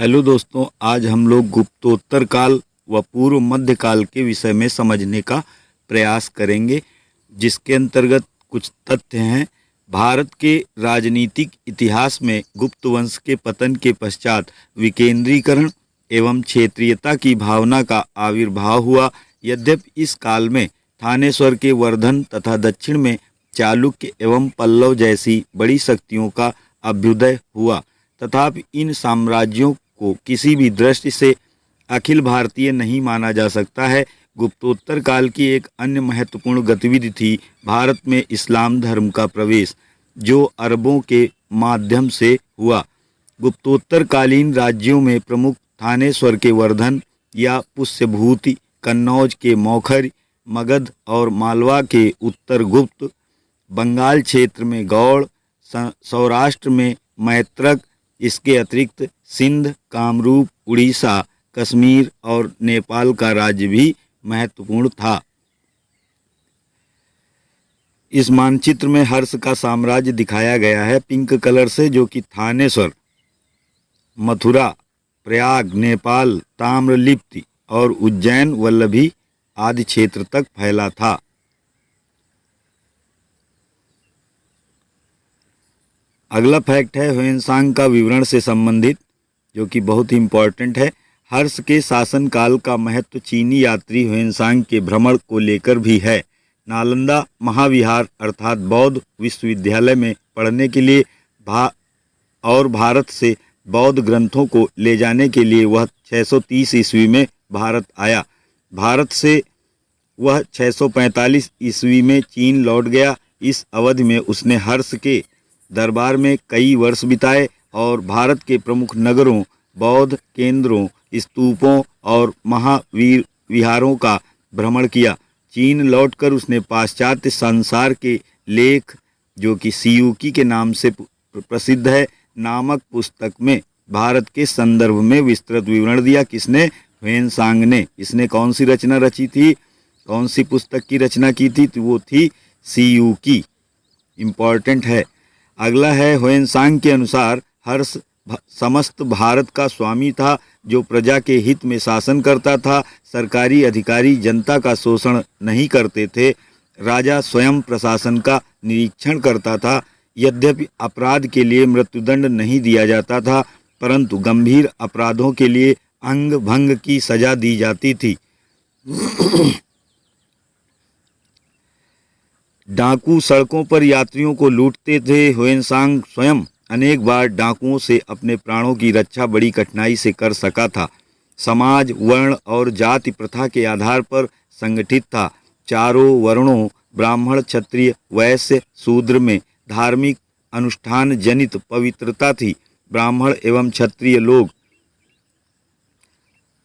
Hello दोस्तों, आज हम लोग गुप्तोत्तर काल व पूर्व मध्य काल के विषय में समझने का प्रयास करेंगे, जिसके अंतर्गत कुछ तथ्य हैं। भारत के राजनीतिक इतिहास में गुप्त वंश के पतन के पश्चात विकेंद्रीकरण एवं क्षेत्रीयता की भावना का आविर्भाव हुआ। यद्यपि इस काल में थानेश्वर के वर्धन तथा दक्षिण में चालुक्य एवं पल्लव जैसी बड़ी शक्तियों का अभ्युदय हुआ, तथापि इन साम्राज्यों को किसी भी दृष्टि से अखिल भारतीय नहीं माना जा सकता है। गुप्तोत्तर काल की एक अन्य महत्वपूर्ण गतिविधि थी भारत में इस्लाम धर्म का प्रवेश, जो अरबों के माध्यम से हुआ। गुप्तोत्तर कालीन राज्यों में प्रमुख थानेश्वर के वर्धन या पुष्यभूति, कन्नौज के मौखरी, मगध और मालवा के उत्तर गुप्त, बंगाल क्षेत्र में गौड़, सौराष्ट्र में मैत्रक, इसके अतिरिक्त सिंध, कामरूप, उड़ीसा, कश्मीर और नेपाल का राज्य भी महत्वपूर्ण था। इस मानचित्र में हर्ष का साम्राज्य दिखाया गया है पिंक कलर से, जो कि थानेश्वर, मथुरा, प्रयाग, नेपाल, ताम्रलिप्ति और उज्जैन, वल्लभी आदि क्षेत्र तक फैला था। अगला फैक्ट है ह्वेनसांग का विवरण से संबंधित, जो कि बहुत ही इम्पोर्टेंट है। हर्ष के शासनकाल का महत्व चीनी यात्री ह्वेनसांग के भ्रमण को लेकर भी है। नालंदा महाविहार अर्थात बौद्ध विश्वविद्यालय में पढ़ने के लिए और भारत से बौद्ध ग्रंथों को ले जाने के लिए वह 630 ईस्वी में भारत आया। भारत से वह 645 ईस्वी में चीन लौट गया। इस अवधि में उसने हर्ष के दरबार में कई वर्ष बिताए और भारत के प्रमुख नगरों, बौद्ध केंद्रों, स्तूपों और महावीर विहारों का भ्रमण किया। चीन लौटकर उसने पाश्चात्य संसार के लेख, जो कि सियूकी के नाम से प्रसिद्ध है, नामक पुस्तक में भारत के संदर्भ में विस्तृत विवरण दिया। किसने? ह्वेनसांग ने। इसने कौन सी रचना रची थी, कौन सी पुस्तक की रचना की थी? तो वो थी सियूकी। इम्पॉर्टेंट है। अगला है ह्वेनसांग के अनुसार हर्ष समस्त भारत का स्वामी था, जो प्रजा के हित में शासन करता था। सरकारी अधिकारी जनता का शोषण नहीं करते थे। राजा स्वयं प्रशासन का निरीक्षण करता था। यद्यपि अपराध के लिए मृत्युदंड नहीं दिया जाता था, परंतु गंभीर अपराधों के लिए अंग भंग की सजा दी जाती थी। डाकू सड़कों पर यात्रियों को लूटते थे। ह्वेनसांग स्वयं अनेक बार डाकुओं से अपने प्राणों की रक्षा बड़ी कठिनाई से कर सका था। समाज वर्ण और जाति प्रथा के आधार पर संगठित था। चारों वर्णों ब्राह्मण, क्षत्रिय, वैश्य, शूद्र में धार्मिक अनुष्ठान जनित पवित्रता थी। ब्राह्मण एवं क्षत्रिय लोग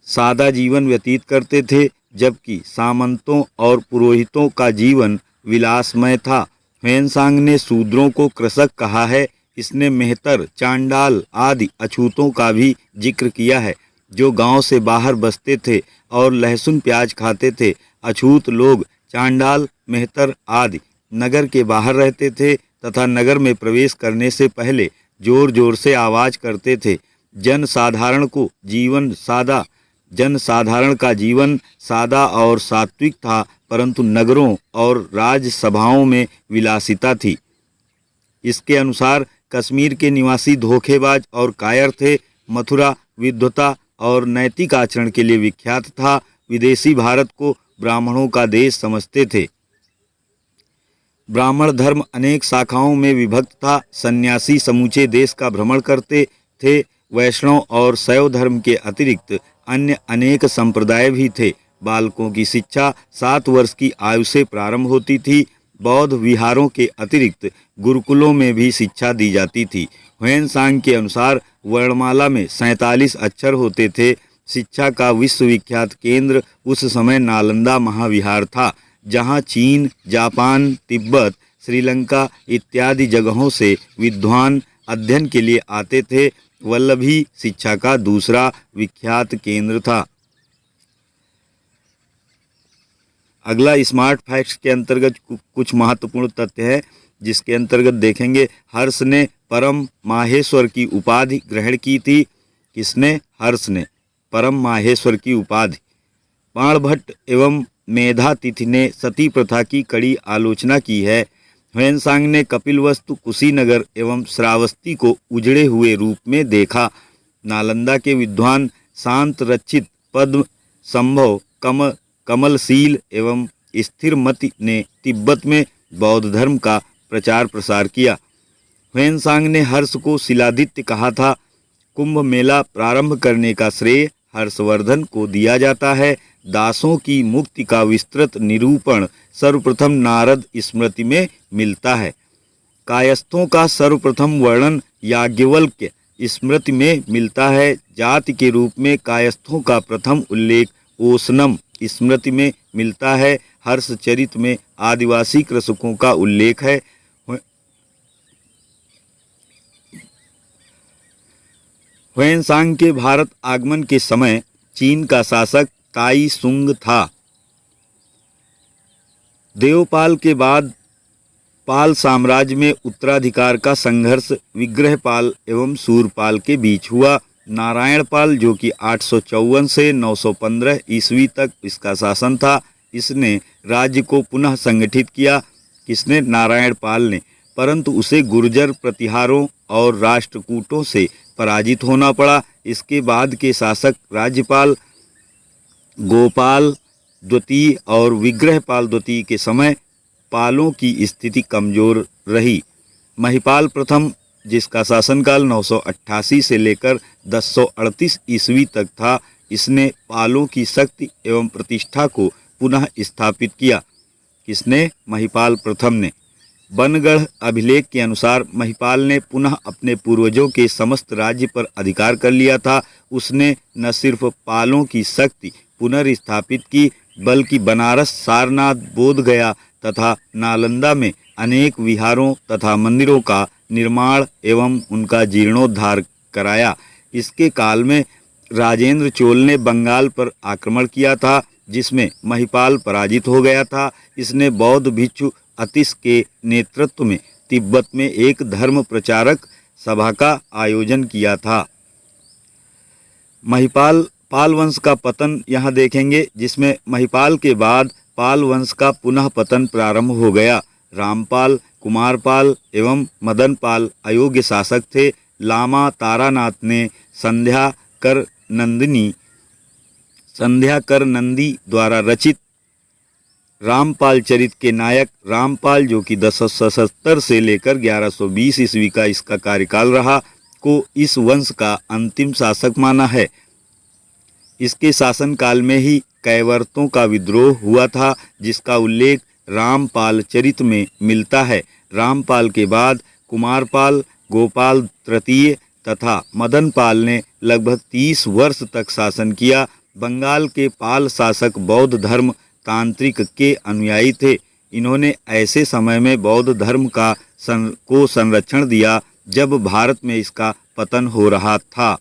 सादा जीवन व्यतीत करते थे, जबकि सामंतों और पुरोहितों का जीवन विलासमय था। ह्वेनसांग ने शूद्रों को कृषक कहा है। इसने मेहतर, चांडाल आदि अछूतों का भी जिक्र किया है, जो गांव से बाहर बसते थे और लहसुन प्याज खाते थे। अछूत लोग, चांडाल, मेहतर आदि नगर के बाहर रहते थे तथा नगर में प्रवेश करने से पहले जोर जोर से आवाज करते थे। जनसाधारण का जीवन सादा और सात्विक था, परंतु नगरों और राजसभाओं में विलासिता थी। इसके अनुसार कश्मीर के निवासी धोखेबाज और कायर थे। मथुरा विद्वता और नैतिक आचरण के लिए विख्यात था। विदेशी भारत को ब्राह्मणों का देश समझते थे। ब्राह्मण धर्म अनेक शाखाओं में विभक्त था। सन्यासी समूचे देश का भ्रमण करते थे। वैष्णव और शैव धर्म के अतिरिक्त अन्य अनेक संप्रदाय भी थे। बालकों की शिक्षा 7 वर्ष की आयु से प्रारंभ होती थी। बौद्ध विहारों के अतिरिक्त गुरुकुलों में भी शिक्षा दी जाती थी। ह्वेनसांग के अनुसार वर्णमाला में 47 अक्षर होते थे। शिक्षा का विश्वविख्यात केंद्र उस समय नालंदा महाविहार था, जहां चीन, जापान, तिब्बत, श्रीलंका इत्यादि जगहों से विद्वान अध्ययन के लिए आते थे। वल्लभी शिक्षा का दूसरा विख्यात केंद्र था। अगला स्मार्ट फैक्ट्स के अंतर्गत कुछ महत्वपूर्ण तथ्य है, जिसके अंतर्गत देखेंगे हर्ष ने परम माहेश्वर की उपाधि ग्रहण की थी। किसने? हर्ष ने परम माहेश्वर की उपाधि। बाणभट्ट एवं मेधातिथि ने सती प्रथा की कड़ी आलोचना की है। ह्वेनसांग ने कपिलवस्तु, कुशीनगर एवं श्रावस्ती को उजड़े हुए रूप में देखा। नालंदा के विद्वान शांत रचित, पद्म संभव, कमलशील एवं स्थिरमति ने तिब्बत में बौद्ध धर्म का प्रचार प्रसार किया। ह्वेनसांग ने हर्ष को शिलादित्य कहा था। कुंभ मेला प्रारंभ करने का श्रेय हर्षवर्धन को दिया जाता है। दासों की मुक्ति का विस्तृत निरूपण सर्वप्रथम नारद स्मृति में मिलता है। कायस्थों का सर्वप्रथम वर्णन याज्ञवल्क्य स्मृति में मिलता है। जाति के रूप में कायस्थों का प्रथम उल्लेख ओसनम स्मृति में मिलता है। हर्षचरित में आदिवासी कृषकों का उल्लेख है। ह्वेनसांग के भारत आगमन के समय चीन का शासक ताई सुंग था। देवपाल के बाद पाल साम्राज्य में उत्तराधिकार का संघर्ष विग्रहपाल एवं शूरपाल के बीच हुआ। नारायणपाल, जो कि 854 से 915 ईस्वी तक इसका शासन था, इसने राज्य को पुनः संगठित किया। किसने? नारायणपाल ने। परंतु उसे गुर्जर प्रतिहारों और राष्ट्रकूटों से पराजित होना पड़ा। इसके बाद के शासक राज्यपाल गोपाल द्वितीय और विग्रहपाल द्वितीय के समय पालों की स्थिति कमजोर रही। महिपाल प्रथम, जिसका शासनकाल 988 से लेकर 1038 ईस्वी तक था, इसने पालों की शक्ति एवं प्रतिष्ठा को पुनः स्थापित किया। किसने? महिपाल प्रथम ने। बनगढ़ अभिलेख के अनुसार महिपाल ने पुनः अपने पूर्वजों के समस्त राज्य पर अधिकार कर लिया था। उसने न सिर्फ पालों की शक्ति पुनर्स्थापित की, बल्कि बनारस, सारनाथ, बोधगया तथा नालंदा में अनेक विहारों तथा मंदिरों का निर्माण एवं उनका जीर्णोद्धार कराया। इसके काल में राजेंद्र चोल ने बंगाल पर आक्रमण किया था, जिसमें महिपाल पराजित हो गया था। इसने बौद्ध भिक्षु अतिश के नेतृत्व में तिब्बत में एक धर्म प्रचारक सभा का आयोजन किया था। पाल वंश का पतन यहाँ देखेंगे, जिसमें महिपाल के बाद पाल वंश का पुनः पतन प्रारंभ हो गया। रामपाल, कुमारपाल एवं मदनपाल अयोग्य शासक थे। लामा तारानाथ ने संध्या कर नंदी द्वारा रचित रामपाल चरित के नायक रामपाल, जो कि 1077 से लेकर 1120 ईस्वी का इसका कार्यकाल रहा, को इस वंश का अंतिम शासक माना है। इसके शासनकाल में ही कैवर्तों का विद्रोह हुआ था, जिसका उल्लेख रामपाल चरित में मिलता है। रामपाल के बाद कुमारपाल, गोपाल तृतीय तथा मदनपाल ने लगभग 30 वर्ष तक शासन किया। बंगाल के पाल शासक बौद्ध धर्म तांत्रिक के अनुयायी थे। इन्होंने ऐसे समय में बौद्ध धर्म को संरक्षण दिया जब भारत में इसका पतन हो रहा था।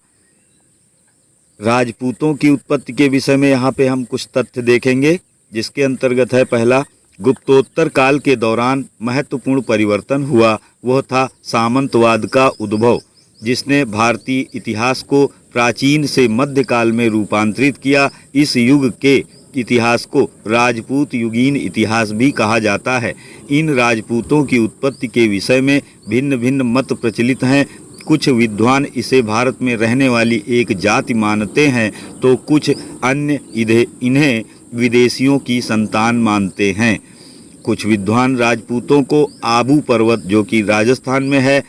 राजपूतों की उत्पत्ति के विषय में यहाँ पे हम कुछ तथ्य देखेंगे, जिसके अंतर्गत है पहला, गुप्तोत्तर काल के दौरान महत्वपूर्ण परिवर्तन हुआ। वह था सामंतवाद का उद्भव, जिसने भारतीय इतिहास को प्राचीन से मध्यकाल में रूपांतरित किया। इस युग के इतिहास को राजपूत युगीन इतिहास भी कहा जाता है। इन राजपूतों की उत्पत्ति के विषय में भिन्न भिन्न मत प्रचलित हैं। कुछ विद्वान इसे भारत में रहने वाली एक जाति मानते हैं, तो कुछ अन्य इन्हें विदेशियों की संतान मानते हैं। कुछ विद्वान राजपूतों को आबू पर्वत, जो कि राजस्थान में है,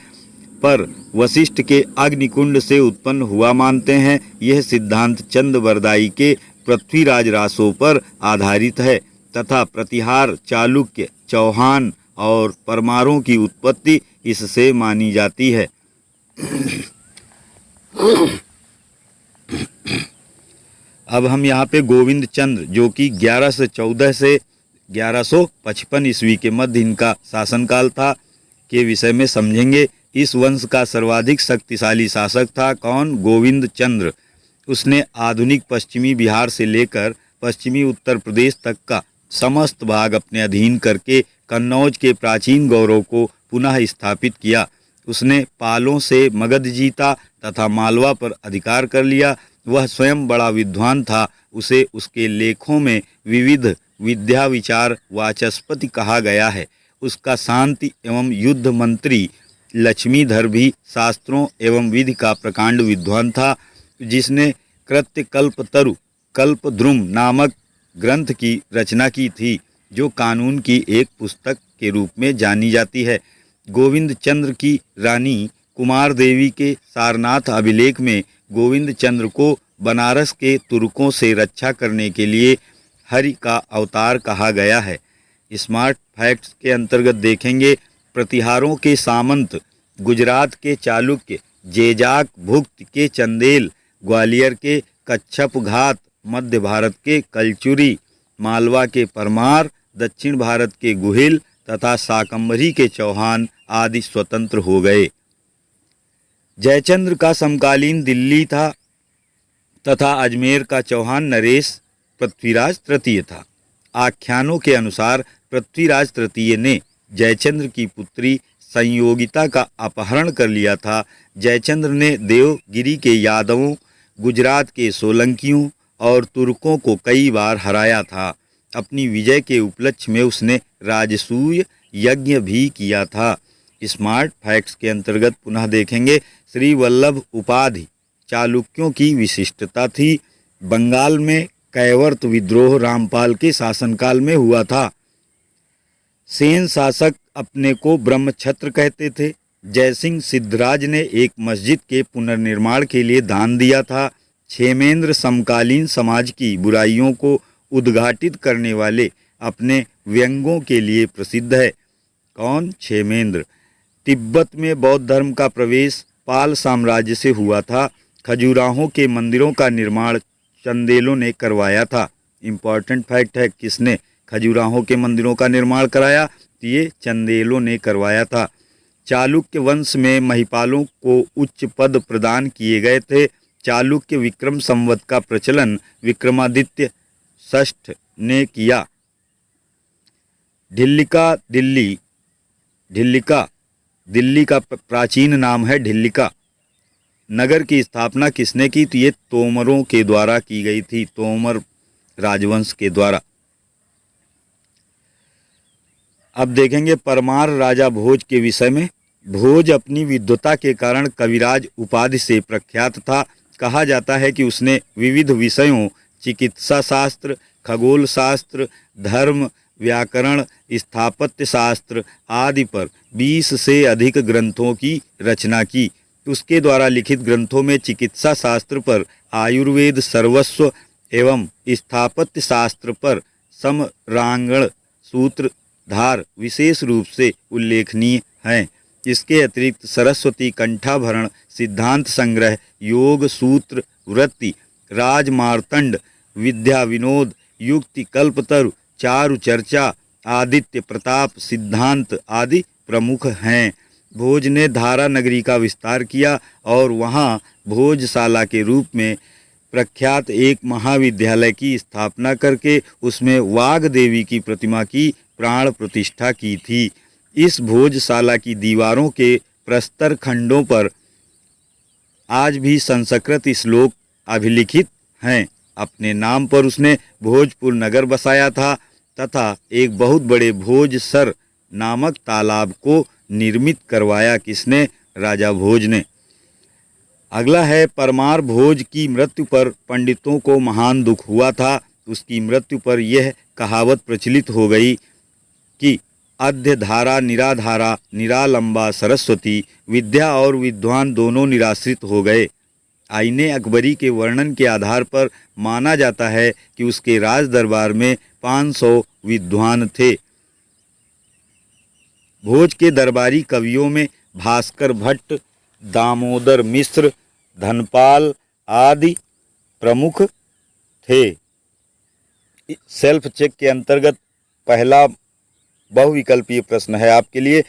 पर वशिष्ठ के अग्निकुंड से उत्पन्न हुआ मानते हैं। यह सिद्धांत चंद बरदाई के पृथ्वीराज रासों पर आधारित है तथा प्रतिहार, चालुक्य, चौहान और परमारों की उत्पत्ति इससे मानी जाती है। अब हम यहाँ पे गोविंद चंद्र, जो कि 1114 से 1155 ईस्वी के मध्य इनका शासनकाल था, के विषय में समझेंगे। इस वंश का सर्वाधिक शक्तिशाली शासक था कौन? गोविंद चंद्र। उसने आधुनिक पश्चिमी बिहार से लेकर पश्चिमी उत्तर प्रदेश तक का समस्त भाग अपने अधीन करके कन्नौज के प्राचीन गौरव को पुनः स्थापित किया। उसने पालों से मगध जीता, तथा मालवा पर अधिकार कर लिया। वह स्वयं बड़ा विद्वान था। उसे उसके लेखों में विविध विद्या विचार वाचस्पति कहा गया है। उसका शांति एवं युद्ध मंत्री लक्ष्मीधर भी शास्त्रों एवं विधि का प्रकांड विद्वान था, जिसने कृत्य कल्पतरु कल्पद्रुम नामक ग्रंथ की रचना की थी, जो कानून की एक पुस्तक के रूप में जानी जाती है। गोविंद चंद्र की रानी कुमार देवी के सारनाथ अभिलेख में गोविंद चंद्र को बनारस के तुर्कों से रक्षा करने के लिए हरि का अवतार कहा गया है। स्मार्ट फैक्ट्स के अंतर्गत देखेंगे, प्रतिहारों के सामंत, गुजरात के चालुक्य, जेजाक भुक्त के चंदेल, ग्वालियर के कच्छप घात, मध्य भारत के कलचुरी, मालवा के परमार, दक्षिण भारत के गुहिल तथा शाकंभरी के चौहान आदि स्वतंत्र हो गए। जयचंद्र का समकालीन दिल्ली था तथा अजमेर का चौहान नरेश पृथ्वीराज तृतीय था। आख्यानों के अनुसार पृथ्वीराज तृतीय ने जयचंद्र की पुत्री संयोगिता का अपहरण कर लिया था। जयचंद्र ने देवगिरी के यादवों, गुजरात के सोलंकियों और तुर्कों को कई बार हराया था। अपनी विजय के उपलक्ष्य में उसने राजसूय यज्ञ भी किया था। स्मार्ट फैक्ट्स के अंतर्गत पुनः देखेंगे, श्री वल्लभ उपाधि चालुक्यों की विशिष्टता थी। बंगाल में कैवर्त विद्रोह रामपाल के शासनकाल में हुआ था। सेन शासक अपने को ब्रह्मक्षत्र कहते थे। जयसिंह सिद्धराज ने एक मस्जिद के पुनर्निर्माण के लिए दान दिया था। क्षेमेंद्र समकालीन समाज की बुराइयों को उद्घाटित करने वाले अपने व्यंग्यों के लिए प्रसिद्ध है। कौन? क्षेमेंद्र। तिब्बत में बौद्ध धर्म का प्रवेश पाल साम्राज्य से हुआ था। खजुराहों के मंदिरों का निर्माण चंदेलों ने करवाया था। इम्पॉर्टेंट फैक्ट है, किसने खजुराहों के मंदिरों का निर्माण कराया? तो ये चंदेलों ने करवाया था। चालुक्य वंश में महिपालों को उच्च पद प्रदान किए गए थे। चालुक्य विक्रम संवत का प्रचलन विक्रमादित्य षष्ठ ने किया। दिल्ली का प्राचीन नाम है ढिल्लिका। नगर की स्थापना किसने की? तो ये तोमरों के द्वारा की गई थी, तोमर राजवंश के द्वारा। अब देखेंगे परमार राजा भोज के विषय में। भोज अपनी विद्वता के कारण कविराज उपाधि से प्रख्यात था। कहा जाता है कि उसने विविध विषयों चिकित्सा शास्त्र, खगोल शास्त्र, धर्म, व्याकरण, स्थापत्य शास्त्र आदि पर 20 से अधिक ग्रंथों की रचना की। उसके द्वारा लिखित ग्रंथों में चिकित्सा शास्त्र पर आयुर्वेद सर्वस्व एवं स्थापत्य शास्त्र पर समरांगण सूत्रधार विशेष रूप से उल्लेखनीय हैं। इसके अतिरिक्त सरस्वती कंठाभरण, सिद्धांत संग्रह, योग सूत्र वृत्ति, राजमार्तंड, विद्या विनोद, युक्ति कल्पतरु, चारु चर्चा, आदित्य प्रताप सिद्धांत आदि प्रमुख हैं। भोज ने धारा नगरी का विस्तार किया और वहाँ भोजशाला के रूप में प्रख्यात एक महाविद्यालय की स्थापना करके उसमें वाग देवी की प्रतिमा की प्राण प्रतिष्ठा की थी। इस भोजशाला की दीवारों के प्रस्तर खंडों पर आज भी संस्कृत श्लोक अभिलिखित हैं। अपने नाम पर उसने भोजपुर नगर बसाया था तथा एक बहुत बड़े भोजसर नामक तालाब को निर्मित करवाया। किसने? राजा भोज ने। अगला है परमार भोज की मृत्यु पर पंडितों को महान दुख हुआ था। उसकी मृत्यु पर यह कहावत प्रचलित हो गई कि अध्य धारा निराधारा निरालंबा सरस्वती, विद्या और विद्वान दोनों निराश्रित हो गए। आईने अकबरी के वर्णन के आधार पर माना जाता है कि उसके राज दरबार में 500 विद्वान थे। भोज के दरबारी कवियों में भास्कर भट्ट, दामोदर मिश्र, धनपाल आदि प्रमुख थे। सेल्फ चेक के अंतर्गत पहला बहुविकल्पीय प्रश्न है आपके लिए,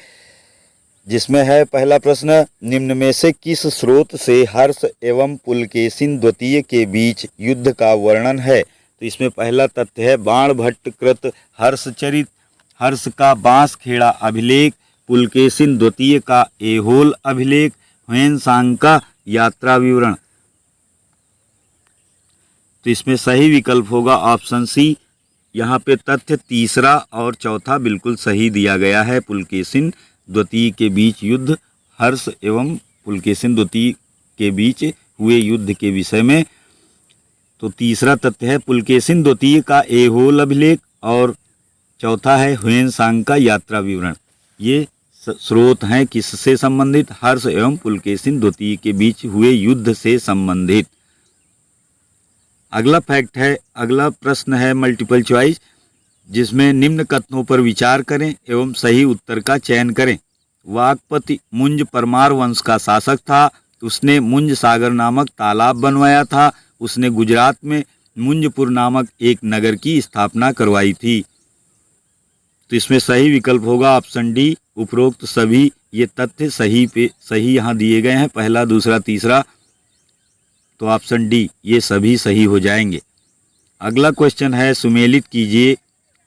जिसमें है पहला प्रश्न, निम्न में से किस स्रोत से हर्ष एवं पुलकेशिन द्वितीय के बीच युद्ध का वर्णन है? तो इसमें पहला तथ्य है बाणभट्ट कृत हर्षचरित, हर्ष का बांसखेड़ा अभिलेख, पुलकेशिन द्वितीय का ऐहोल अभिलेख, ह्वेनसांग का यात्रा विवरण। तो इसमें सही विकल्प होगा ऑप्शन सी। यहाँ पे तथ्य तीसरा और चौथा बिल्कुल सही दिया गया है। पुलकेशिन द्वितीय के बीच युद्ध, हर्ष एवं पुलकेशिन द्वितीय के बीच हुए युद्ध के विषय में। तो तीसरा तथ्य है पुलकेशिन द्वितीय का ऐहोल अभिलेख और चौथा है ह्वेनसांग का यात्रा विवरण। ये स्रोत हैं किससे संबंधित? हर्ष एवं पुलकेशिन द्वितीय के बीच हुए युद्ध से संबंधित। अगला फैक्ट है, अगला प्रश्न है मल्टीपल चॉइस, जिसमें निम्न कथनों पर विचार करें एवं सही उत्तर का चयन करें। वाकपति मुंज परमार वंश का शासक था। उसने मुंज सागर नामक तालाब बनवाया था। उसने गुजरात में मुंजपुर नामक एक नगर की स्थापना करवाई थी। तो इसमें सही विकल्प होगा ऑप्शन डी। उपरोक्त सभी ये तथ्य सही यहाँ दिए गए हैं, पहला, दूसरा, तीसरा। तो ऑप्शन डी ये सभी सही हो जाएंगे। अगला क्वेश्चन है, सुमेलित कीजिए।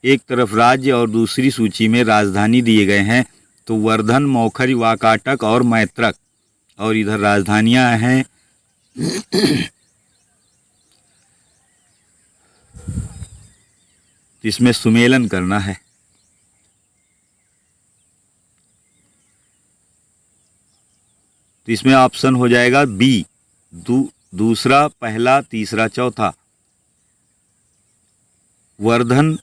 एक तरफ राज्य और दूसरी सूची में राजधानी दिए गए हैं। तो वर्धन, मौखरी, वाकाटक और मैत्रक, और इधर राजधानियां हैं इसमें सुमेलन करना है। तो इसमें ऑप्शन हो जाएगा बी, दूसरा, पहला, तीसरा, चौथा। वर्धन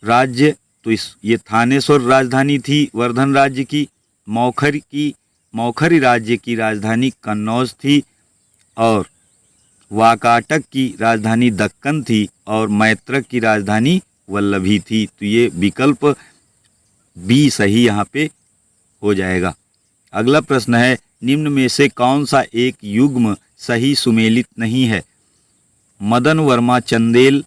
राज्य, तो ये थानेश्वर राजधानी थी वर्धन राज्य की। मौखरी राज्य की राजधानी कन्नौज थी और वाकाटक की राजधानी दक्कन थी और मैत्रक की राजधानी वल्लभी थी। तो ये विकल्प बी सही यहाँ पे हो जाएगा। अगला प्रश्न है, निम्न में से कौन सा एक युग्म सही सुमेलित नहीं है? मदन वर्मा चंदेल,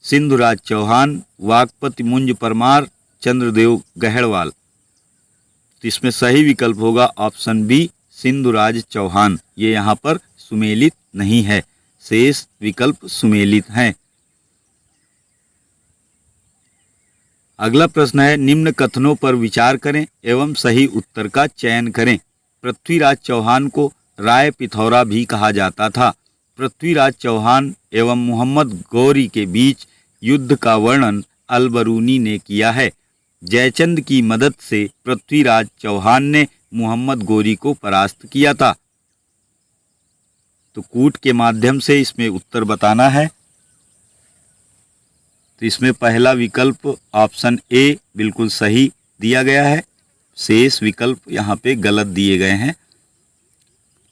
सिंधुराज चौहान, वाकपति मुंज परमार, चंद्रदेव गहड़वाल। तो इसमें सही विकल्प होगा ऑप्शन बी, सिंधुराज चौहान। ये यहाँ पर सुमेलित नहीं है, शेष विकल्प सुमेलित हैं। अगला प्रश्न है, निम्न कथनों पर विचार करें एवं सही उत्तर का चयन करें। पृथ्वीराज चौहान को राय पिथौरा भी कहा जाता था। पृथ्वीराज चौहान एवं मोहम्मद गौरी के बीच युद्ध का वर्णन अलबरूनी ने किया है। जयचंद की मदद से पृथ्वीराज चौहान ने मोहम्मद गौरी को परास्त किया था। तो कूट के माध्यम से इसमें उत्तर बताना है। तो इसमें पहला विकल्प ऑप्शन ए बिल्कुल सही दिया गया है, शेष विकल्प यहाँ पे गलत दिए गए हैं।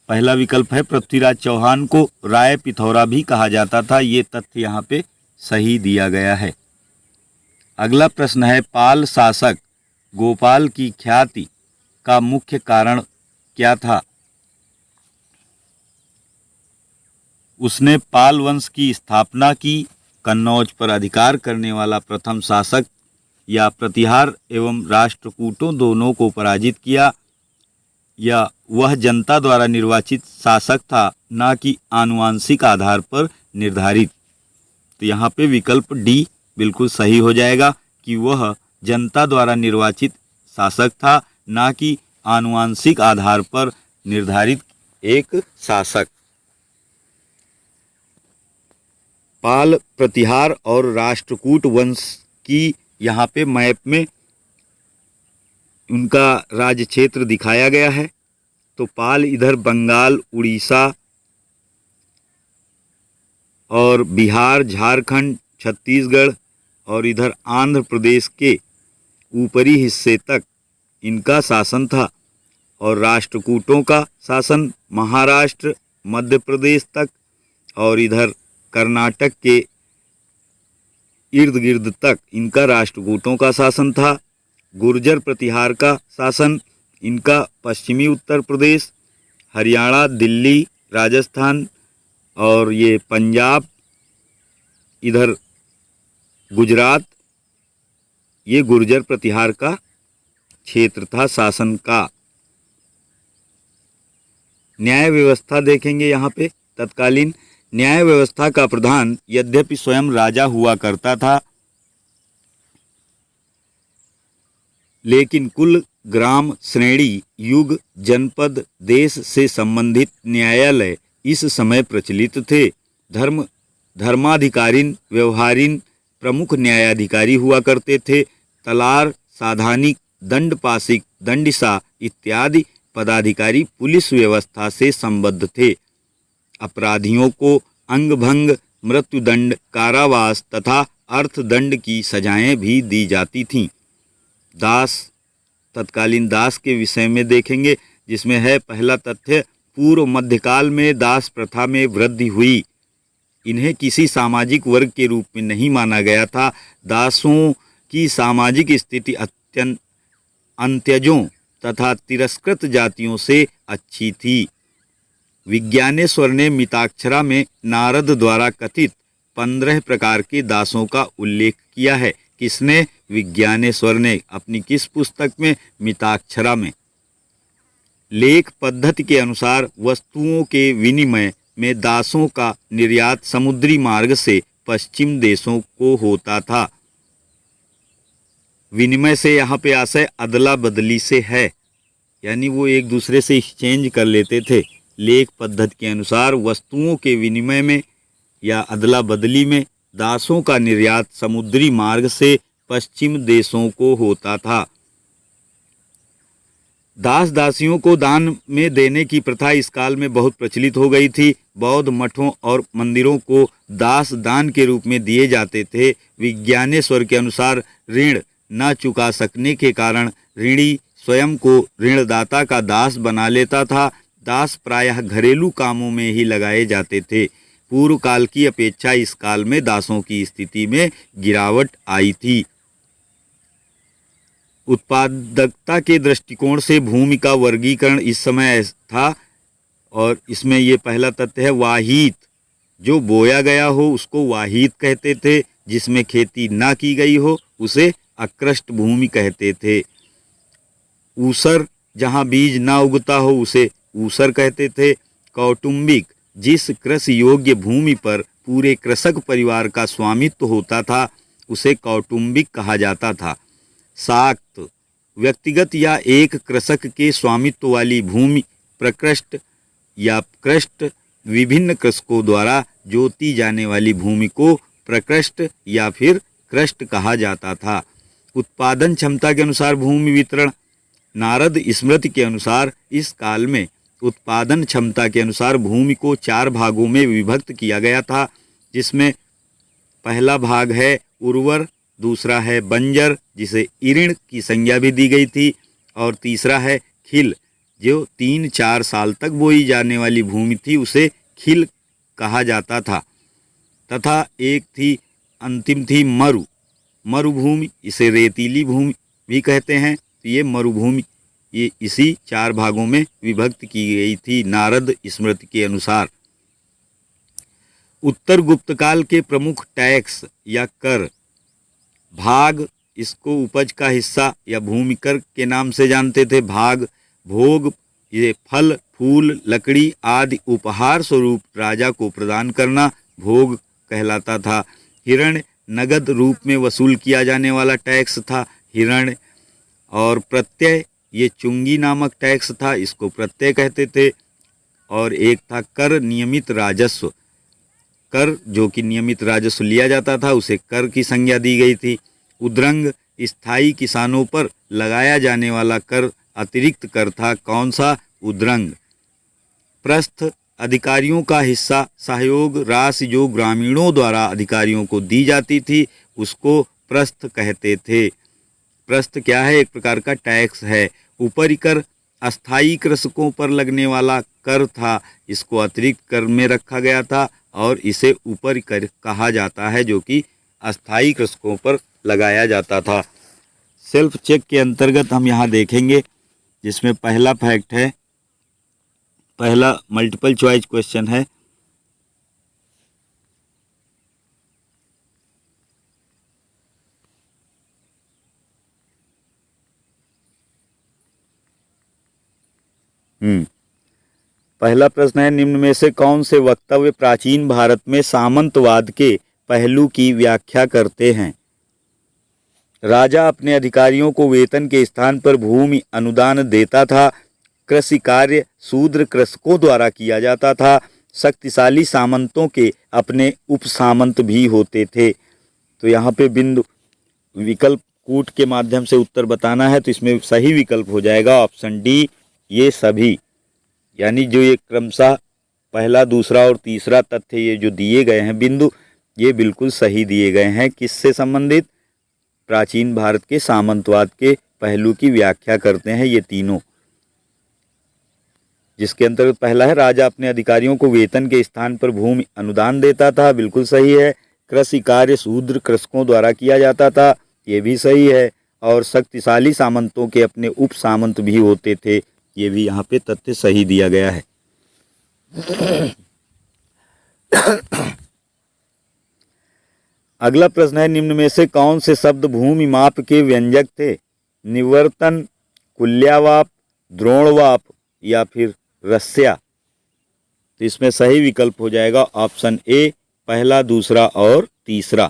पहला विकल्प है पृथ्वीराज चौहान को राय पिथौरा भी कहा जाता था, ये तथ्य यहाँ पे सही दिया गया है। अगला प्रश्न है, पाल शासक गोपाल की ख्याति का मुख्य कारण क्या था? उसने पाल वंश की स्थापना की, कन्नौज पर अधिकार करने वाला प्रथम शासक, या प्रतिहार एवं राष्ट्रकूटों दोनों को पराजित किया, या वह जनता द्वारा निर्वाचित शासक था, ना कि आनुवंशिक आधार पर निर्धारित। तो यहाँ पे विकल्प डी बिल्कुल सही हो जाएगा कि वह जनता द्वारा निर्वाचित शासक था, ना कि आनुवंशिक आधार पर निर्धारित एक शासक। पाल, प्रतिहार और राष्ट्रकूट वंश की यहाँ पे मैप में उनका राज्य क्षेत्र दिखाया गया है। तो पाल इधर बंगाल, उड़ीसा और बिहार, झारखंड, छत्तीसगढ़ और इधर आंध्र प्रदेश के ऊपरी हिस्से तक इनका शासन था, और राष्ट्रकूटों का शासन महाराष्ट्र, मध्य प्रदेश तक और इधर कर्नाटक के इर्द गिर्द तक इनका राष्ट्रकूटों का शासन था। गुर्जर प्रतिहार का शासन इनका पश्चिमी उत्तर प्रदेश, हरियाणा, दिल्ली, राजस्थान और ये पंजाब, इधर गुजरात, ये गुर्जर प्रतिहार का क्षेत्र था शासन का। न्याय व्यवस्था देखेंगे यहाँ पे। तत्कालीन न्याय व्यवस्था का प्रधान यद्यपि स्वयं राजा हुआ करता था, लेकिन कुल, ग्राम, श्रेणी, युग, जनपद, देश से संबंधित न्यायालय इस समय प्रचलित थे। धर्माधिकारीन, व्यवहारीन प्रमुख न्यायाधिकारी हुआ करते थे। तलार, साधानिक, दंडपाशिक, दंडिसा इत्यादि पदाधिकारी पुलिस व्यवस्था से संबद्ध थे। अपराधियों को अंगभंग, मृत्युदंड, कारावास तथा अर्थदंड की सजाएं भी दी जाती थीं। दास, तत्कालीन दास के विषय में देखेंगे, जिसमें है पहला तथ्य, पूर्व मध्यकाल में दास प्रथा में वृद्धि हुई। इन्हें किसी सामाजिक वर्ग के रूप में नहीं माना गया था। दासों की सामाजिक स्थिति अंत्यजों तथा तिरस्कृत जातियों से अच्छी थी। विज्ञानेश्वर ने मिताक्षरा में नारद द्वारा कथित 15 प्रकार के दासों का उल्लेख किया है। किसने? विज्ञानेश्वर ने अपनी किस पुस्तक में? मिताक्षरा में। लेख पद्धति के अनुसार वस्तुओं के विनिमय में दासों का निर्यात समुद्री मार्ग से पश्चिम देशों को होता था। विनिमय से यहाँ पे आशय अदला बदली से है, यानी वो एक दूसरे से एक्सचेंज कर लेते थे। लेख पद्धति के अनुसार वस्तुओं के विनिमय में या अदला बदली में दासों का निर्यात समुद्री मार्ग से पश्चिम देशों को होता था। दास दासियों को दान में देने की प्रथा इस काल में बहुत प्रचलित हो गई थी। बौद्ध मठों और मंदिरों को दास दान के रूप में दिए जाते थे। विज्ञानेश्वर के अनुसार ऋण न चुका सकने के कारण ऋणी स्वयं को ऋणदाता का दास बना लेता था। दास प्रायः घरेलू कामों में ही लगाए जाते थे। पूर्व काल की अपेक्षा इस काल में दासों की स्थिति में गिरावट आई थी। उत्पादकता के दृष्टिकोण से भूमि का वर्गीकरण इस समय था, और इसमें ये पहला तथ्य है, वाहित। जो बोया गया हो उसको वाहित कहते थे, जिसमें खेती ना की गई हो उसे अकृष्ट भूमि कहते थे। ऊसर, जहाँ बीज ना उगता हो उसे ऊसर कहते थे। कौटुंबिक, जिस कृषि योग्य भूमि पर पूरे कृषक परिवार का स्वामित्व होता था उसे कौटुंबिक कहा जाता था। शाक्त, व्यक्तिगत या एक कृषक के स्वामित्व वाली भूमि। प्रकृष्ट या कृष्ट, विभिन्न कृषकों द्वारा जोती जाने वाली भूमि को प्रकृष्ट या फिर कृष्ट कहा जाता था। उत्पादन क्षमता के अनुसार भूमि वितरण। नारद स्मृति के अनुसार इस काल में उत्पादन क्षमता के अनुसार भूमि को 4 भागों में विभक्त किया गया था, जिसमें पहला भाग है उर्वर, दूसरा है बंजर जिसे इऋण की संज्ञा भी दी गई थी, और तीसरा है खिल, जो 3-4 साल तक बोई जाने वाली भूमि थी उसे खिल कहा जाता था। तथा एक थी, अंतिम थी मरुभूमि, इसे रेतीली भूमि भी कहते हैं। तो ये मरुभूमि, ये इसी 4 भागों में विभक्त की गई थी नारद स्मृति के अनुसार। उत्तर गुप्तकाल के प्रमुख टैक्स या कर। भाग, इसको उपज का हिस्सा या भूमि कर के नाम से जानते थे। भाग, भोग, ये फल, फूल, लकड़ी आदि उपहार स्वरूप राजा को प्रदान करना भोग कहलाता था। हिरण्य, नगद रूप में वसूल किया जाने वाला टैक्स था हिरण्य। और प्रत्यय, ये चुंगी नामक टैक्स था, इसको प्रत्यय कहते थे। और एक था कर, नियमित राजस्व। कर जो कि नियमित राजस्व लिया जाता था उसे कर की संज्ञा दी गई थी। उद्रंग, स्थायी किसानों पर लगाया जाने वाला कर अतिरिक्त कर था। कौन सा? उद्रंग। प्रस्थ, अधिकारियों का हिस्सा, सहयोग राशि जो ग्रामीणों द्वारा अधिकारियों को दी जाती थी उसको प्रस्थ कहते थे। प्रस्थ क्या है? एक प्रकार का टैक्स है। ऊपरी कर, अस्थायी कृषकों पर लगने वाला कर था, इसको अतिरिक्त कर में रखा गया था और इसे ऊपरी कर कहा जाता है, जो कि अस्थायी कृषकों पर लगाया जाता था। सेल्फ चेक के अंतर्गत हम यहाँ देखेंगे, जिसमें पहला फैक्ट है, पहला मल्टीपल चॉइस क्वेश्चन है। पहला प्रश्न है, निम्न में से कौन से वक्तव्य प्राचीन भारत में सामंतवाद के पहलू की व्याख्या करते हैं? राजा अपने अधिकारियों को वेतन के स्थान पर भूमि अनुदान देता था। कृषि कार्य शूद्र कृषकों द्वारा किया जाता था। शक्तिशाली सामंतों के अपने उपसामंत भी होते थे। तो यहाँ पे बिंदु विकल्प कूट के माध्यम से उत्तर बताना है, तो इसमें सही विकल्प हो जाएगा ऑप्शन डी, ये सभी। यानी जो ये क्रमशः पहला, दूसरा और तीसरा तथ्य ये जो दिए गए हैं बिंदु, ये बिल्कुल सही दिए गए हैं। किससे संबंधित? प्राचीन भारत के सामंतवाद के पहलू की व्याख्या करते हैं ये तीनों, जिसके अंतर्गत पहला है राजा अपने अधिकारियों को वेतन के स्थान पर भूमि अनुदान देता था, बिल्कुल सही है। कृषि कार्य शूद्र कृषकों द्वारा किया जाता था, ये भी सही है। और शक्तिशाली सामंतों के अपने उप सामंत भी होते थे, ये भी यहाँ पे तथ्य सही दिया गया है। अगला प्रश्न है, निम्न में से कौन से शब्द भूमि माप के व्यंजक थे? निवर्तन, कुल्यावाप, द्रोणवाप या फिर रस्या? तो इसमें सही विकल्प हो जाएगा ऑप्शन ए, पहला, दूसरा और तीसरा।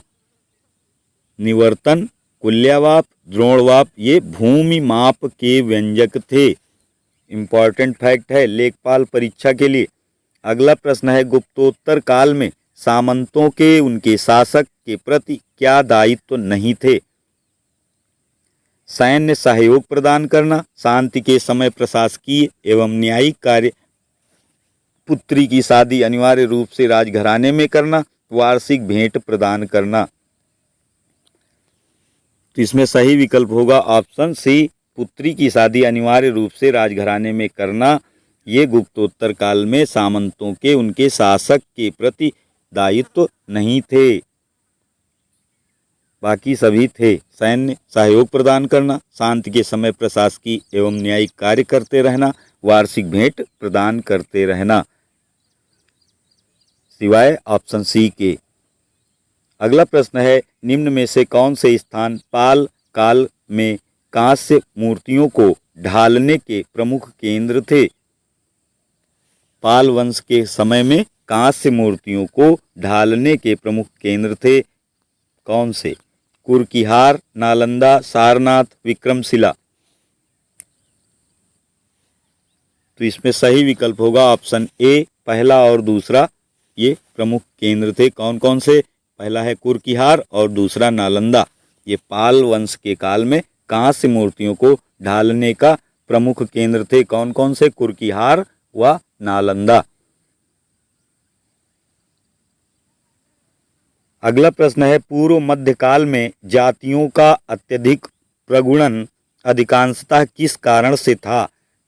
निवर्तन, कुल्यावाप, द्रोणवाप ये भूमि माप के व्यंजक थे। इंपॉर्टेंट फैक्ट है लेखपाल परीक्षा के लिए। अगला प्रश्न है, गुप्तोत्तर काल में सामंतों के उनके शासक के प्रति क्या दायित्व नहीं थे? सैन्य सहयोग प्रदान करना, शांति के समय प्रशासकीय एवं न्यायिक कार्य, पुत्री की शादी अनिवार्य रूप से राजघराने में करना, वार्षिक भेंट प्रदान करना। तो इसमें सही विकल्प होगा ऑप्शन सी, पुत्री की शादी अनिवार्य रूप से राजघराने में करना। ये गुप्तोत्तर काल में सामंतों के उनके शासक के प्रति दायित्व नहीं थे, बाकी सभी थे। सैन्य सहयोग प्रदान करना, शांति के समय प्रशासकीय एवं न्यायिक कार्य करते रहना, वार्षिक भेंट प्रदान करते रहना, सिवाय ऑप्शन सी के। अगला प्रश्न है, निम्न में से कौन से स्थान पाल काल में कांस्य मूर्तियों को ढालने के प्रमुख केंद्र थे? पाल वंश के समय में कांस्य मूर्तियों को ढालने के प्रमुख केंद्र थे कौन से? कुरकिहार, नालंदा, सारनाथ, विक्रमशिला। तो इसमें सही विकल्प होगा ऑप्शन ए, पहला और दूसरा ये प्रमुख केंद्र थे। कौन कौन से? पहला है कुरकिहार और दूसरा नालंदा। ये पाल वंश के काल में कांस्य मूर्तियों को ढालने का प्रमुख केंद्र थे। कौन कौन से? कुरकिहार व नालंदा। अगला प्रश्न है, पूर्व मध्यकाल में जातियों का अत्यधिक प्रगुणन अधिकांशतः किस कारण से था?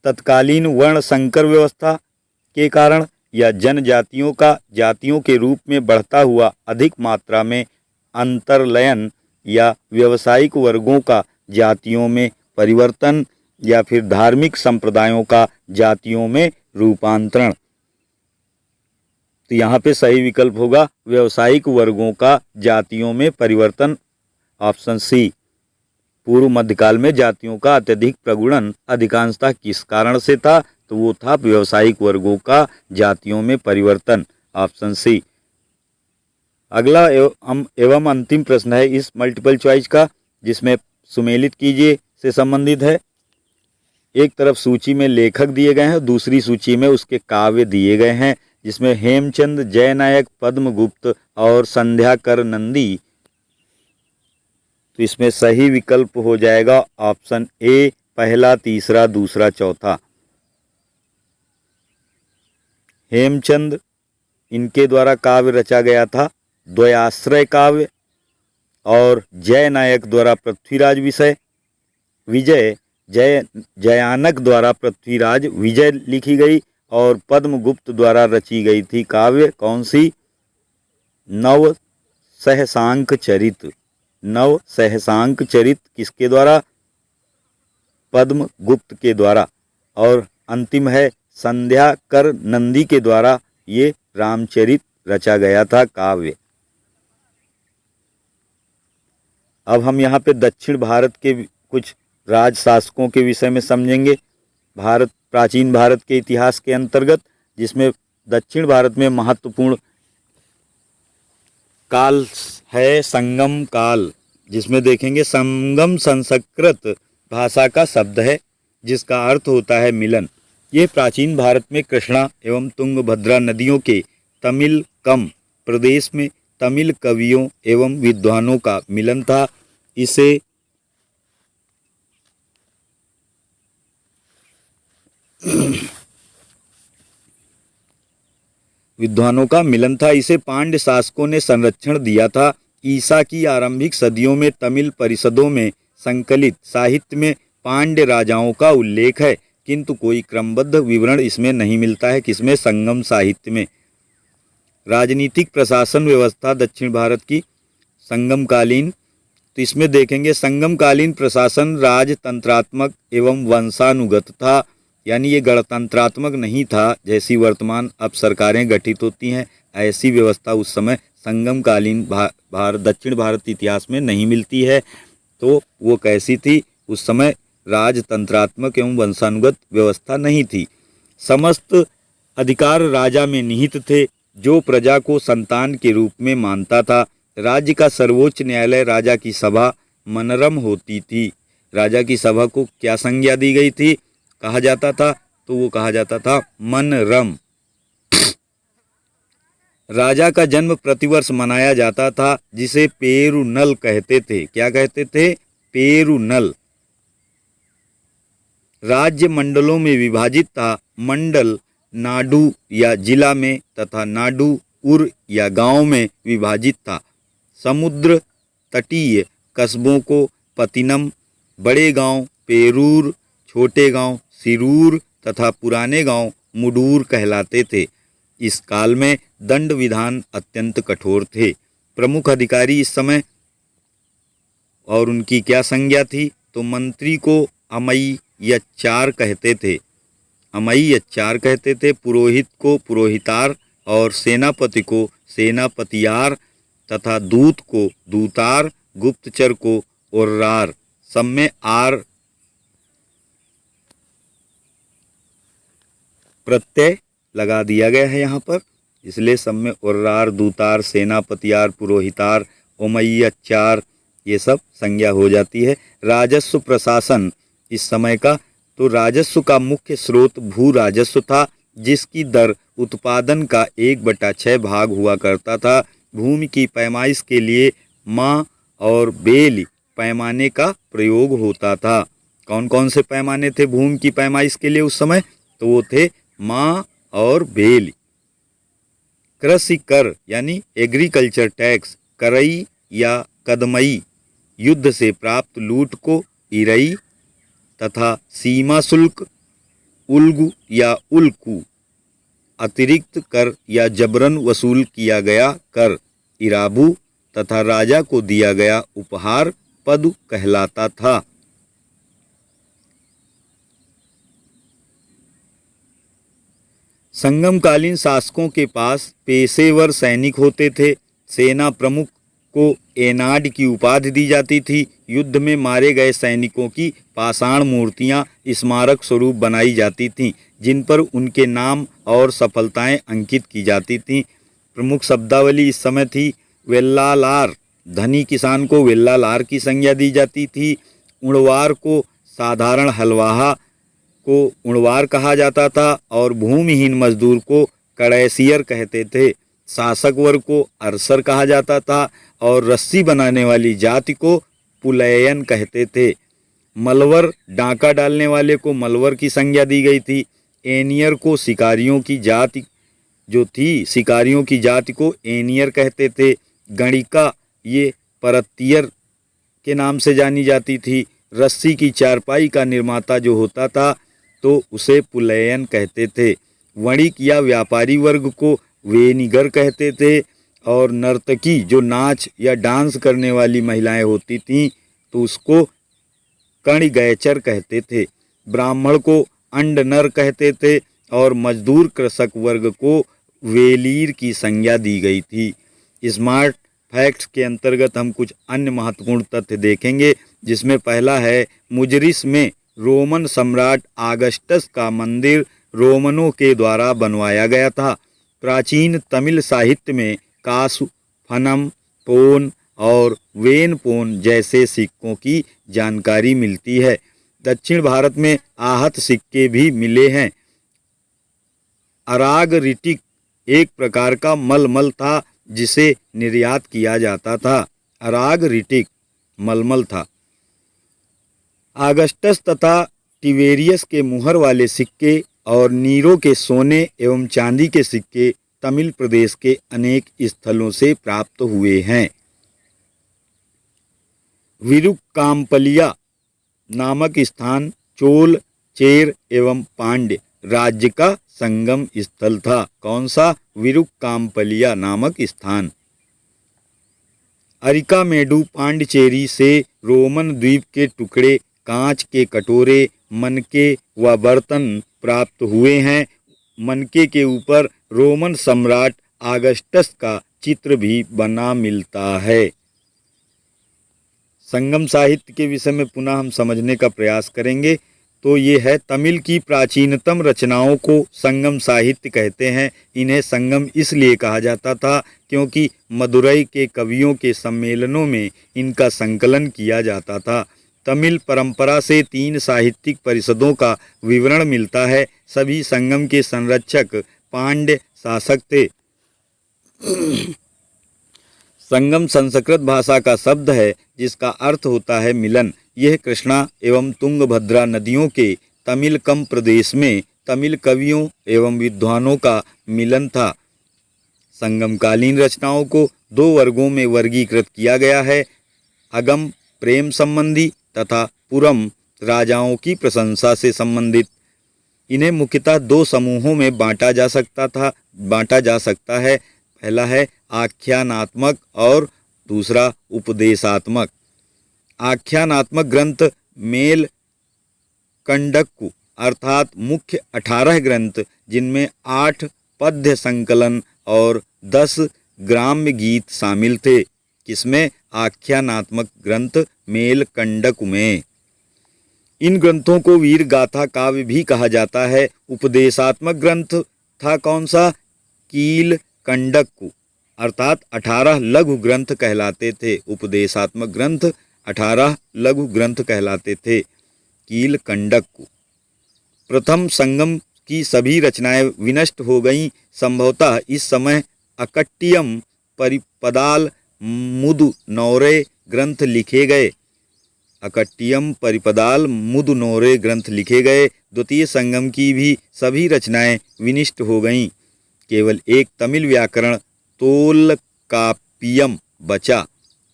तत्कालीन वर्ण संकर व्यवस्था के कारण, या जनजातियों का जातियों के रूप में बढ़ता हुआ अधिक मात्रा में अंतर्लयन, या व्यावसायिक वर्गों का जातियों में परिवर्तन, या फिर धार्मिक संप्रदायों का जातियों में रूपांतरण? तो यहाँ पे सही विकल्प होगा व्यावसायिक वर्गों का जातियों में परिवर्तन, ऑप्शन सी। पूर्व मध्यकाल में जातियों का अत्यधिक प्रगुणन अधिकांशतः किस कारण से था? तो वो था व्यावसायिक वर्गों का जातियों में परिवर्तन, ऑप्शन सी। अगला एवं अंतिम प्रश्न है इस मल्टीपल चॉइस का, जिसमें सुमेलित कीजिए से संबंधित है। एक तरफ सूची में लेखक दिए गए हैं, दूसरी सूची में उसके काव्य दिए गए हैं, जिसमें हेमचंद, जयनायक, पद्मगुप्त और संध्याकर नंदी। तो इसमें सही विकल्प हो जाएगा ऑप्शन ए, पहला, तीसरा, दूसरा, चौथा। हेमचंद, इनके द्वारा काव्य रचा गया था द्वयाश्रय काव्य, और जयनायक द्वारा पृथ्वीराज विषय, विजय जयानक द्वारा पृथ्वीराज विजय लिखी गई, और पद्मगुप्त द्वारा रची गई थी काव्य कौन सी? नव सहसांक चरित। नव सहसांक चरित किसके द्वारा? पद्मगुप्त के द्वारा। और अंतिम है संध्याकर नंदी के द्वारा ये रामचरित रचा गया था काव्य। अब हम यहाँ पे दक्षिण भारत के कुछ राज शासकों के विषय में समझेंगे। प्राचीन भारत के इतिहास के अंतर्गत, जिसमें दक्षिण भारत में महत्वपूर्ण काल है संगम काल। जिसमें देखेंगे संगम संस्कृत भाषा का शब्द है जिसका अर्थ होता है मिलन। ये प्राचीन भारत में कृष्णा एवं तुंगभद्रा नदियों के तमिलकम प्रदेश में तमिल कवियों एवं विद्वानों का मिलन था। इसे इसे पांड्य शासकों ने संरक्षण दिया था। ईसा की आरंभिक सदियों में तमिल परिषदों में संकलित साहित्य में पांड्य राजाओं का उल्लेख है, किंतु कोई क्रमबद्ध विवरण इसमें नहीं मिलता है। किसमें? संगम साहित्य में। राजनीतिक प्रशासन व्यवस्था दक्षिण भारत की संगमकालीन, तो इसमें देखेंगे संगमकालीन प्रशासन राजतंत्रात्मक एवं वंशानुगत था, यानी ये गणतंत्रात्मक नहीं था जैसी वर्तमान अब सरकारें गठित होती हैं। ऐसी व्यवस्था उस समय संगमकालीन दक्षिण भारत इतिहास में नहीं मिलती है। तो वो कैसी थी? उस समय राजतंत्रात्मक एवं वंशानुगत व्यवस्था नहीं थी। समस्त अधिकार राजा में निहित थे, जो प्रजा को संतान के रूप में मानता था। राज्य का सर्वोच्च न्यायालय राजा की सभा मनरम होती थी। राजा की सभा को क्या संज्ञा दी गई थी, कहा जाता था? तो वो कहा जाता था मनरम। राजा का जन्म प्रतिवर्ष मनाया जाता था, जिसे पेरुनल कहते थे। क्या कहते थे? पेरुनल। राज्य मंडलों में विभाजित था। मंडल नाडु या जिला में तथा नाडु उर या गांव में विभाजित था। समुद्र तटीय कस्बों को पतिनम, बड़े गांव पेरूर, छोटे गांव सिरूर तथा पुराने गांव मुडूर कहलाते थे। इस काल में दंड विधान अत्यंत कठोर थे। प्रमुख अधिकारी इस समय और उनकी क्या संज्ञा थी? तो मंत्री को अमैयच्चार कहते थे, पुरोहित को पुरोहितार और सेनापति को सेनापतियार तथा दूत को दूतार, गुप्तचर को ओर्रार। सब में आर प्रत्यय लगा दिया गया है यहाँ पर, इसलिए सब में ओर्रार, दूतार, सेनापतियार, पुरोहितार, ओमैयच्चार ये सब संज्ञा हो जाती है। राजस्व प्रशासन इस समय का, तो राजस्व का मुख्य स्रोत भू राजस्व था, जिसकी दर उत्पादन का 1/6 भाग हुआ करता था। भूमि की पैमाइश के लिए माँ और बेल पैमाने का प्रयोग होता था। कौन कौन से पैमाने थे भूमि की पैमाइश के लिए उस समय? तो वो थे माँ और बेल। कृषि कर यानी एग्रीकल्चर टैक्स, करई या कदमई, युद्ध से प्राप्त लूट को इरई तथा सीमा शुल्क, उल्गु या उल्कू, अतिरिक्त कर या जबरन वसूल किया गया कर, इराबू तथा राजा को दिया गया उपहार पदु कहलाता था। संगमकालीन शासकों के पास पेशेवर सैनिक होते थे। सेना प्रमुख को एनाड की उपाधि दी जाती थी। युद्ध में मारे गए सैनिकों की पाषाण मूर्तियां स्मारक स्वरूप बनाई जाती थीं, जिन पर उनके नाम और सफलताएं अंकित की जाती थीं। प्रमुख शब्दावली इस समय थी वेल्लालार, धनी किसान को वेल्लालार की संज्ञा दी जाती थी। उणवार को साधारण हलवाहा को उणवार कहा जाता था और भूमिहीन मजदूर को कड़ैसियर कहते थे। शासक वर्ग को अरसर कहा जाता था और रस्सी बनाने वाली जाति को पुलैयन कहते थे। मलवर डांका डालने वाले को मलवर की संज्ञा दी गई थी। एनियर को शिकारियों की जाति शिकारियों की जाति को एनियर कहते थे। गणिका ये परतियर के नाम से जानी जाती थी। रस्सी की चारपाई का निर्माता जो होता था तो उसे पुलैयन कहते थे। वणिक या व्यापारी वर्ग को वेनिगर कहते थे और नर्तकी जो नाच या डांस करने वाली महिलाएं होती थीं तो उसको कणिगैचर कहते थे। ब्राह्मण को अंडनर कहते थे और मजदूर कृषक वर्ग को वेलीर की संज्ञा दी गई थी। स्मार्ट फैक्ट्स के अंतर्गत हम कुछ अन्य महत्वपूर्ण तथ्य देखेंगे, जिसमें पहला है मुजरिस में रोमन सम्राट आगस्टस का मंदिर रोमनों के द्वारा बनवाया गया था। प्राचीन तमिल साहित्य में कासु, फनम, पोन और वेनपोन जैसे सिक्कों की जानकारी मिलती है। दक्षिण भारत में आहत सिक्के भी मिले हैं। अरागरिटिक एक प्रकार का मलमल था जिसे निर्यात किया जाता था। अरागरिटिक मलमल था। आगस्टस तथा टिबेरियस के मुहर वाले सिक्के और नीरो के सोने एवं चांदी के सिक्के तमिल प्रदेश के अनेक स्थलों से प्राप्त हुए हैं। विरुक्काम्पलिया नामक स्थान चोल, चेर एवं पांड्य राज्य का संगम स्थल था। कौन सा? विरुक्काम्पलिया नामक स्थान। अरिकामेडु पांडिचेरी से रोमन द्वीप के टुकड़े, कांच के कटोरे, मनके व बर्तन प्राप्त हुए हैं। मनके के ऊपर रोमन सम्राट आगस्टस का चित्र भी बना मिलता है। संगम साहित्य के विषय में पुनः हम समझने का प्रयास करेंगे। तो ये है, तमिल की प्राचीनतम रचनाओं को संगम साहित्य कहते हैं। इन्हें संगम इसलिए कहा जाता था क्योंकि मदुरई के कवियों के सम्मेलनों में इनका संकलन किया जाता था। तमिल परंपरा से 3 साहित्यिक परिषदों का विवरण मिलता है। सभी संगम के संरक्षक पांड्य शासक थे। संगम संस्कृत भाषा का शब्द है जिसका अर्थ होता है मिलन। यह कृष्णा एवं तुंगभद्रा नदियों के तमिलकम प्रदेश में तमिल कवियों एवं विद्वानों का मिलन था। संगमकालीन रचनाओं को 2 वर्गों में वर्गीकृत किया गया है, अगम प्रेम संबंधी तथा पुरम राजाओं की प्रशंसा से संबंधित। इन्हें मुख्यतः 2 समूहों में बांटा जा सकता है। पहला है आख्यानात्मक और दूसरा उपदेशात्मक। आख्यानात्मक ग्रंथ मेल कंडक्कु अर्थात मुख्य 18 ग्रंथ, जिनमें 8 पद्य संकलन और 10 ग्राम्य गीत शामिल थे। किसमें? आख्यानात्मक ग्रंथ मेल कंडक्कु में। इन ग्रंथों को वीर गाथा काव्य भी कहा जाता है। उपदेशात्मक ग्रंथ था कौन सा? कील कंडक्कु अर्थात 18 लघु ग्रंथ कहलाते थे। उपदेशात्मक ग्रंथ 18 लघु ग्रंथ कहलाते थे। कील कंडक्कु। प्रथम संगम की सभी रचनाएं विनष्ट हो गईं। संभवतः इस समय अकट्टियम परिपदाल मुदुनौरे ग्रंथ लिखे गए। अकट्टियम परिपदाल मुदुनौरे ग्रंथ लिखे गए। द्वितीय संगम की भी सभी रचनाएं विनष्ट हो गईं। केवल एक तमिल व्याकरण तोल्काप्पियम बचा।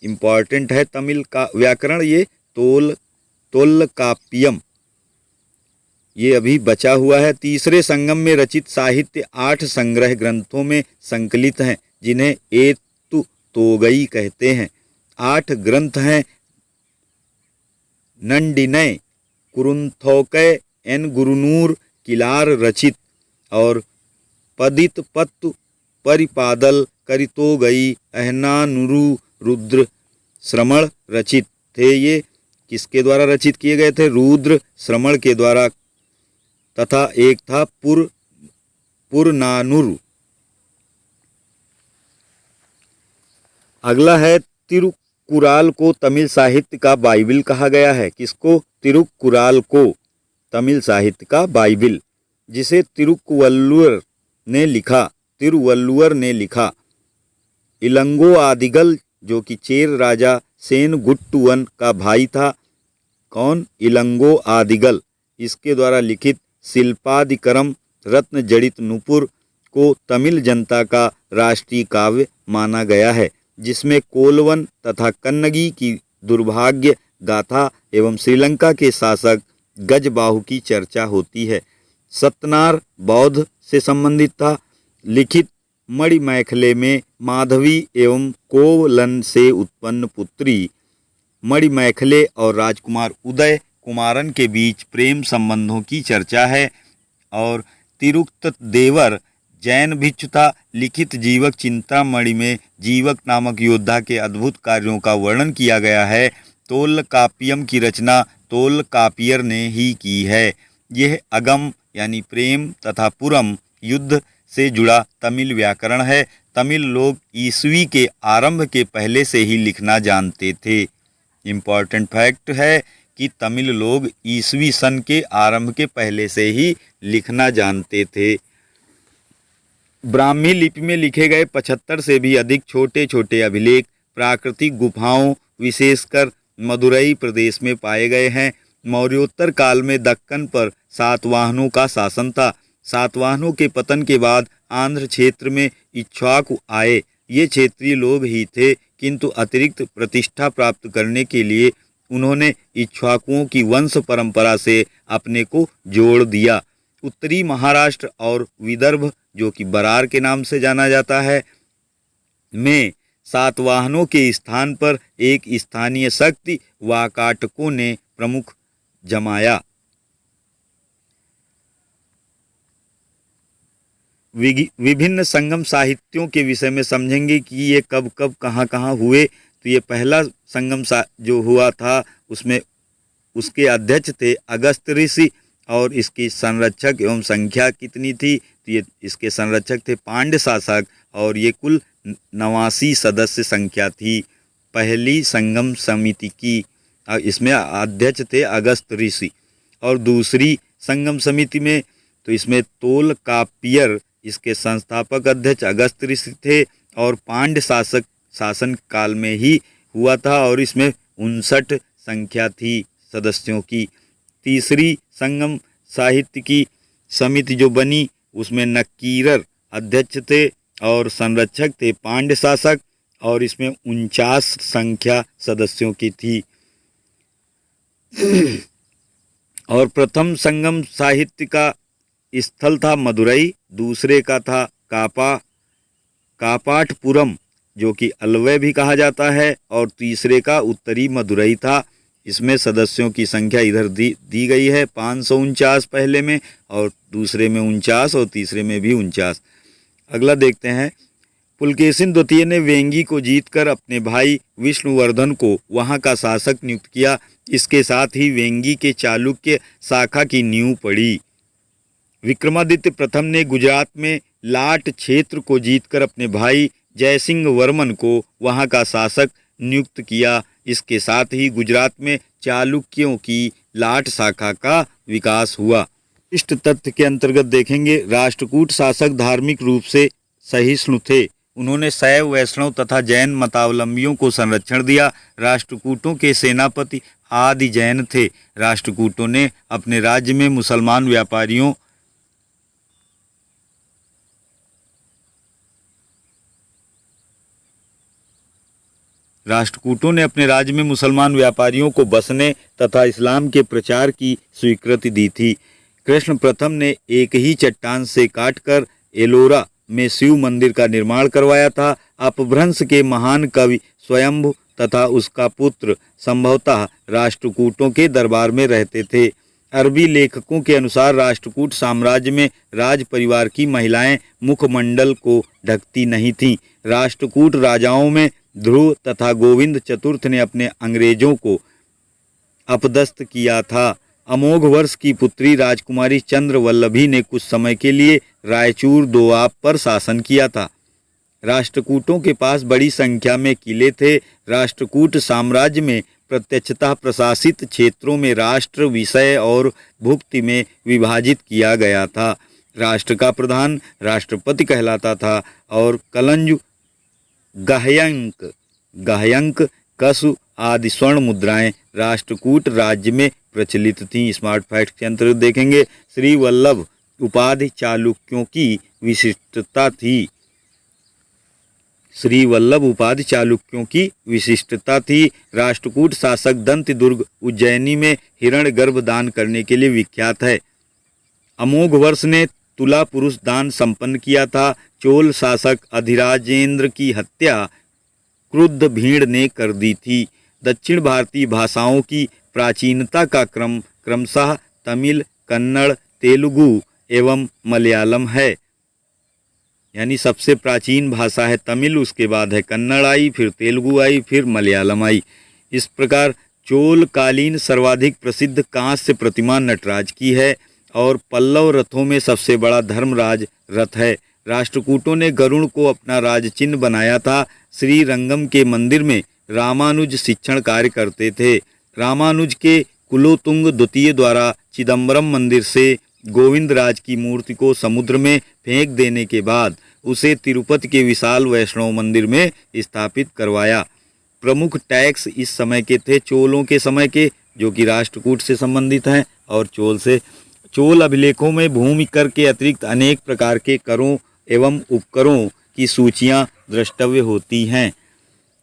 इम्पॉर्टेंट है तमिल का व्याकरण, ये तोल्काप्पियम ये अभी बचा हुआ है। तीसरे संगम में रचित साहित्य 8 संग्रह ग्रंथों में संकलित हैं, जिन्हें एतु तोगई कहते हैं। 8 ग्रंथ हैं नंडिनय, कुरुंथोकय, एन गुरुनूर किलार रचित और पदित पत्तु परिपादल करितोगई अहनानुरु रुद्र श्रमण रचित थे। ये किसके द्वारा रचित किए गए थे? रुद्र श्रमण के द्वारा। तथा एक था पुरनानुरु। अगला है तिरुक्कुराल को तमिल साहित्य का बाइबिल कहा गया है। किसको? तिरुक्कुराल को तमिल साहित्य का बाइबिल, जिसे तिरुक्कुवल्लुवर ने लिखा। इलंगो आदिगल जो कि चेर राजा सेनगुट्टुवन का भाई था। कौन? इलंगो आदिगल। इसके द्वारा लिखित शिल्पादिकरम रत्न जड़ित नुपुर को तमिल जनता का राष्ट्रीय काव्य माना गया है, जिसमें कोलवन तथा कन्नगी की दुर्भाग्य गाथा एवं श्रीलंका के शासक गजबाहु की चर्चा होती है। सत्नार बौद्ध से संबंधित था। लिखित मणिमैखले में माधवी एवं कोवलन से उत्पन्न पुत्री मणिमैखले और राजकुमार उदय कुमारन के बीच प्रेम संबंधों की चर्चा है। और तिरुक्तदेवर जैन भिक्षु था। लिखित जीवक चिंतामणि में जीवक नामक योद्धा के अद्भुत कार्यों का वर्णन किया गया है। तोल्काप्पियम की रचना तोल्काप्पियर ने ही की है। यह अगम यानी प्रेम तथा पुरम युद्ध से जुड़ा तमिल व्याकरण है। तमिल लोग ईस्वी के आरंभ के पहले से ही लिखना जानते थे। इम्पॉर्टेंट फैक्ट है कि तमिल लोग ईस्वी सन के आरंभ के पहले से ही लिखना जानते थे। ब्राह्मी लिपि में लिखे गए 75 से भी अधिक छोटे छोटे अभिलेख प्राकृतिक गुफाओं विशेषकर मदुरई प्रदेश में पाए गए हैं। मौर्योत्तर काल में दक्कन पर सातवाहनों का शासन था। सातवाहनों के पतन के बाद आंध्र क्षेत्र में इक्ष्वाकु आए। ये क्षेत्रीय लोग ही थे, किंतु अतिरिक्त प्रतिष्ठा प्राप्त करने के लिए उन्होंने इक्ष्वाकुओं की वंश परंपरा से अपने को जोड़ दिया। उत्तरी महाराष्ट्र और विदर्भ, जो कि बरार के नाम से जाना जाता है, में सातवाहनों के स्थान पर एक स्थानीय शक्ति वाकाटकों ने प्रमुख जमाया। विभिन्न संगम साहित्यों के विषय में समझेंगे कि ये कब कब कहाँ कहाँ हुए। तो ये पहला संगम जो हुआ था उसमें उसके अध्यक्ष थे अगस्त ऋषि, और इसकी संरक्षक एवं संख्या कितनी थी, तो ये इसके संरक्षक थे पांड्य शासक, और ये कुल 89 सदस्य संख्या थी पहली संगम समिति की। इसमें अध्यक्ष थे अगस्त ऋषि। और दूसरी संगम समिति में तो इसमें तोल कापियर इसके संस्थापक अध्यक्ष अगस्त ऋषि थे, और पांड्य शासन काल में ही हुआ था, और इसमें 59 संख्या थी सदस्यों की। तीसरी संगम साहित्य की समिति जो बनी उसमें नक्कीरर अध्यक्ष थे और संरक्षक थे पांड्य शासक, और इसमें 49 संख्या सदस्यों की थी। और प्रथम संगम साहित्य का स्थल था मदुरई, दूसरे का था कापाटपुरम जो कि अलवय भी कहा जाता है, और तीसरे का उत्तरी मदुरई था। इसमें सदस्यों की संख्या इधर दी गई है 549 पहले में, और दूसरे में 49 और तीसरे में भी 49। अगला देखते हैं। पुलकेशिन द्वितीय ने वेंगी को जीतकर अपने भाई विष्णुवर्धन को वहां का शासक नियुक्त किया। इसके साथ ही वेंगी के चालुक्य शाखा की नींव पड़ी। विक्रमादित्य प्रथम ने गुजरात में लाट क्षेत्र को जीतकर अपने भाई जयसिंह वर्मन को वहां का शासक नियुक्त किया। इसके साथ ही गुजरात में चालुक्यों की लाट शाखा का विकास हुआ। इष्ट तथ्य के अंतर्गत देखेंगे, राष्ट्रकूट शासक धार्मिक रूप से सहिष्णु थे। उन्होंने शैव, वैष्णव तथा जैन मतावलंबियों को संरक्षण दिया। राष्ट्रकूटों के सेनापति आदि जैन थे। राष्ट्रकूटों ने अपने राज्य में मुसलमान व्यापारियों को बसने तथा इस्लाम के प्रचार की स्वीकृति दी थी। कृष्ण प्रथम ने एक ही चट्टान से काटकर एलोरा में शिव मंदिर का निर्माण करवाया था। अपभ्रंश के महान कवि स्वयंभु तथा उसका पुत्र संभवतः राष्ट्रकूटों के दरबार में रहते थे। अरबी लेखकों के अनुसार राष्ट्रकूट साम्राज्य में राज परिवार की महिलाएं मुखमंडल को ढकती नहीं थीं। राष्ट्रकूट राजाओं में ध्रुव तथा गोविंद चतुर्थ ने अपने अंग्रेजों को अपदस्थ किया था। अमोघ वर्ष की पुत्री राजकुमारी चंद्रवल्लभी ने कुछ समय के लिए रायचूर दोआब पर शासन किया था। राष्ट्रकूटों के पास बड़ी संख्या में किले थे। राष्ट्रकूट साम्राज्य में प्रत्यक्षतः प्रशासित क्षेत्रों में राष्ट्र, विषय और भुक्ति में विभाजित किया गया था। राष्ट्र का प्रधान राष्ट्रपति कहलाता था, और कलंजु, गहयंक, कसु आदि स्वर्ण मुद्राएं राष्ट्रकूट राज्य में प्रचलित थीं। स्मार्ट फैक्ट के अंतर्गत देखेंगे, श्री वल्लभ उपाधि चालुक्यों की विशिष्टता थी। श्री वल्लभ उपाधि चालुक्यों की विशिष्टता थी। राष्ट्रकूट शासक दंत दुर्ग उज्जैनी में हिरण्यगर्भ दान करने के लिए विख्यात है। अमोघ वर्ष ने तुला पुरुष दान संपन्न किया था। चोल शासक अधिराजेंद्र की हत्या क्रुद्ध भीड़ ने कर दी थी। दक्षिण भारतीय भाषाओं की प्राचीनता का क्रम क्रमशः तमिल, कन्नड़, तेलुगु एवं मलयालम है। यानी सबसे प्राचीन भाषा है तमिल, उसके बाद है कन्नड़ आई, फिर तेलुगु आई, फिर मलयालम आई। इस प्रकार चोल कालीन सर्वाधिक प्रसिद्ध कांस्य प्रतिमा नटराज की है, और पल्लव रथों में सबसे बड़ा धर्मराज रथ है। राष्ट्रकूटों ने गरुड़ को अपना राजचिन्ह बनाया था। श्रीरंगम के मंदिर में रामानुज शिक्षण कार्य करते थे। रामानुज के कुलोतुंग द्वितीय द्वारा चिदम्बरम मंदिर से गोविंदराज की मूर्ति को समुद्र में फेंक देने के बाद उसे तिरुपति के विशाल वैष्णव मंदिर में स्थापित करवाया। प्रमुख टैक्स इस समय के थे चोलों के समय के, जो कि राष्ट्रकूट से संबंधित हैं, और चोल अभिलेखों में भूमि कर के अतिरिक्त अनेक प्रकार के करों एवं उपकरों की सूचियां द्रष्टव्य होती हैं।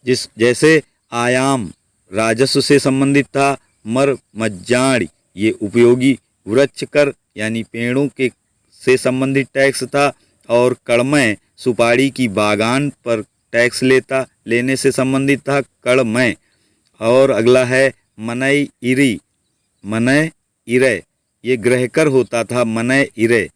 जैसे आयाम राजस्व से संबंधित था, मर मज्जाण ये उपयोगी वृक्ष कर यानी पेड़ों के से संबंधित टैक्स था, और कड़मय सुपारी की बागान पर टैक्स लेने से संबंधित था, कड़मय। और अगला है मनय इरे ये गृहकर होता था, मनय इरे।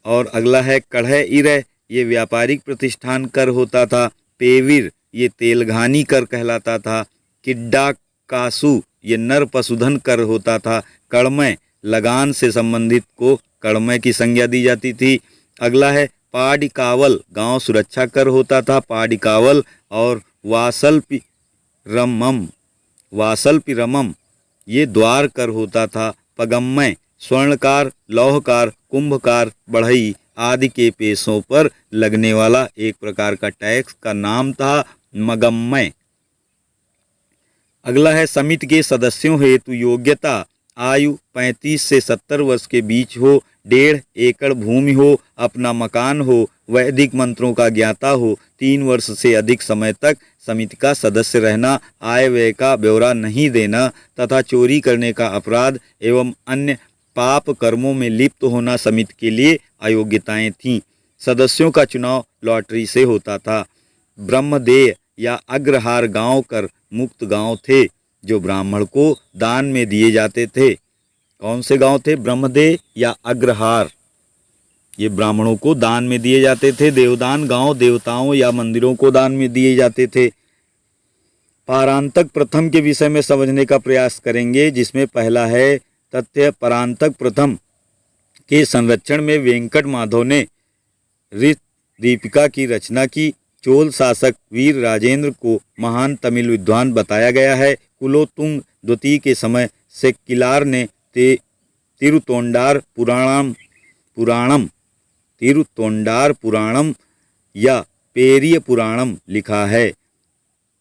और अगला है कढ़य इरे ये व्यापारिक प्रतिष्ठान कर होता था, पेविर ये तेलघानी कर कहलाता था, किड्डा कासु ये नर पशुधन कर होता था, कड़मय लगान से संबंधित को कड़मय की संज्ञा दी जाती थी। अगला है पाडिकावल गांव सुरक्षा कर होता था, पाडिकावल। और वासल्पिरमम ये द्वार कर होता था, पगम्मय स्वर्णकार, लौहकार, कुंभकार, बढ़ई आदि के पेशों पर लगने वाला एक प्रकार का टैक्स का नाम था, मगम्मय। अगला है समिति के सदस्यों हेतु योग्यता, आयु 35 से 70 वर्ष के बीच हो, 1.5 एकड़ भूमि हो, अपना मकान हो, वैदिक मंत्रों का ज्ञाता हो, 3 वर्ष से अधिक समय तक समिति का सदस्य रहना, आय व्यय का ब्यौरा नहीं देना तथा चोरी करने का अपराध एवं अन्य पाप कर्मों में लिप्त होना समिति के लिए अयोग्यताएं थीं। सदस्यों का चुनाव लॉटरी से होता था। ब्रह्मदेय या अग्रहार गांव कर मुक्त गांव थे जो ब्राह्मण को दान में दिए जाते थे। कौन से गांव थे? ब्रह्मदेय या अग्रहार, ये ब्राह्मणों को दान में दिए जाते थे। देवदान गांव देवताओं या मंदिरों को दान में दिए जाते थे। परांतक प्रथम के विषय में समझने का प्रयास करेंगे, जिसमें पहला है तथ्य। परांतक प्रथम के संरक्षण में वेंकट माधव ने ऋत दीपिका की रचना की। चोल शासक वीर राजेंद्र को महान तमिल विद्वान बताया गया है। कुलोतुंग द्वितीय के समय से किलार ने तिरुतोंडार पुराणम या पेरिय पुराणम लिखा है।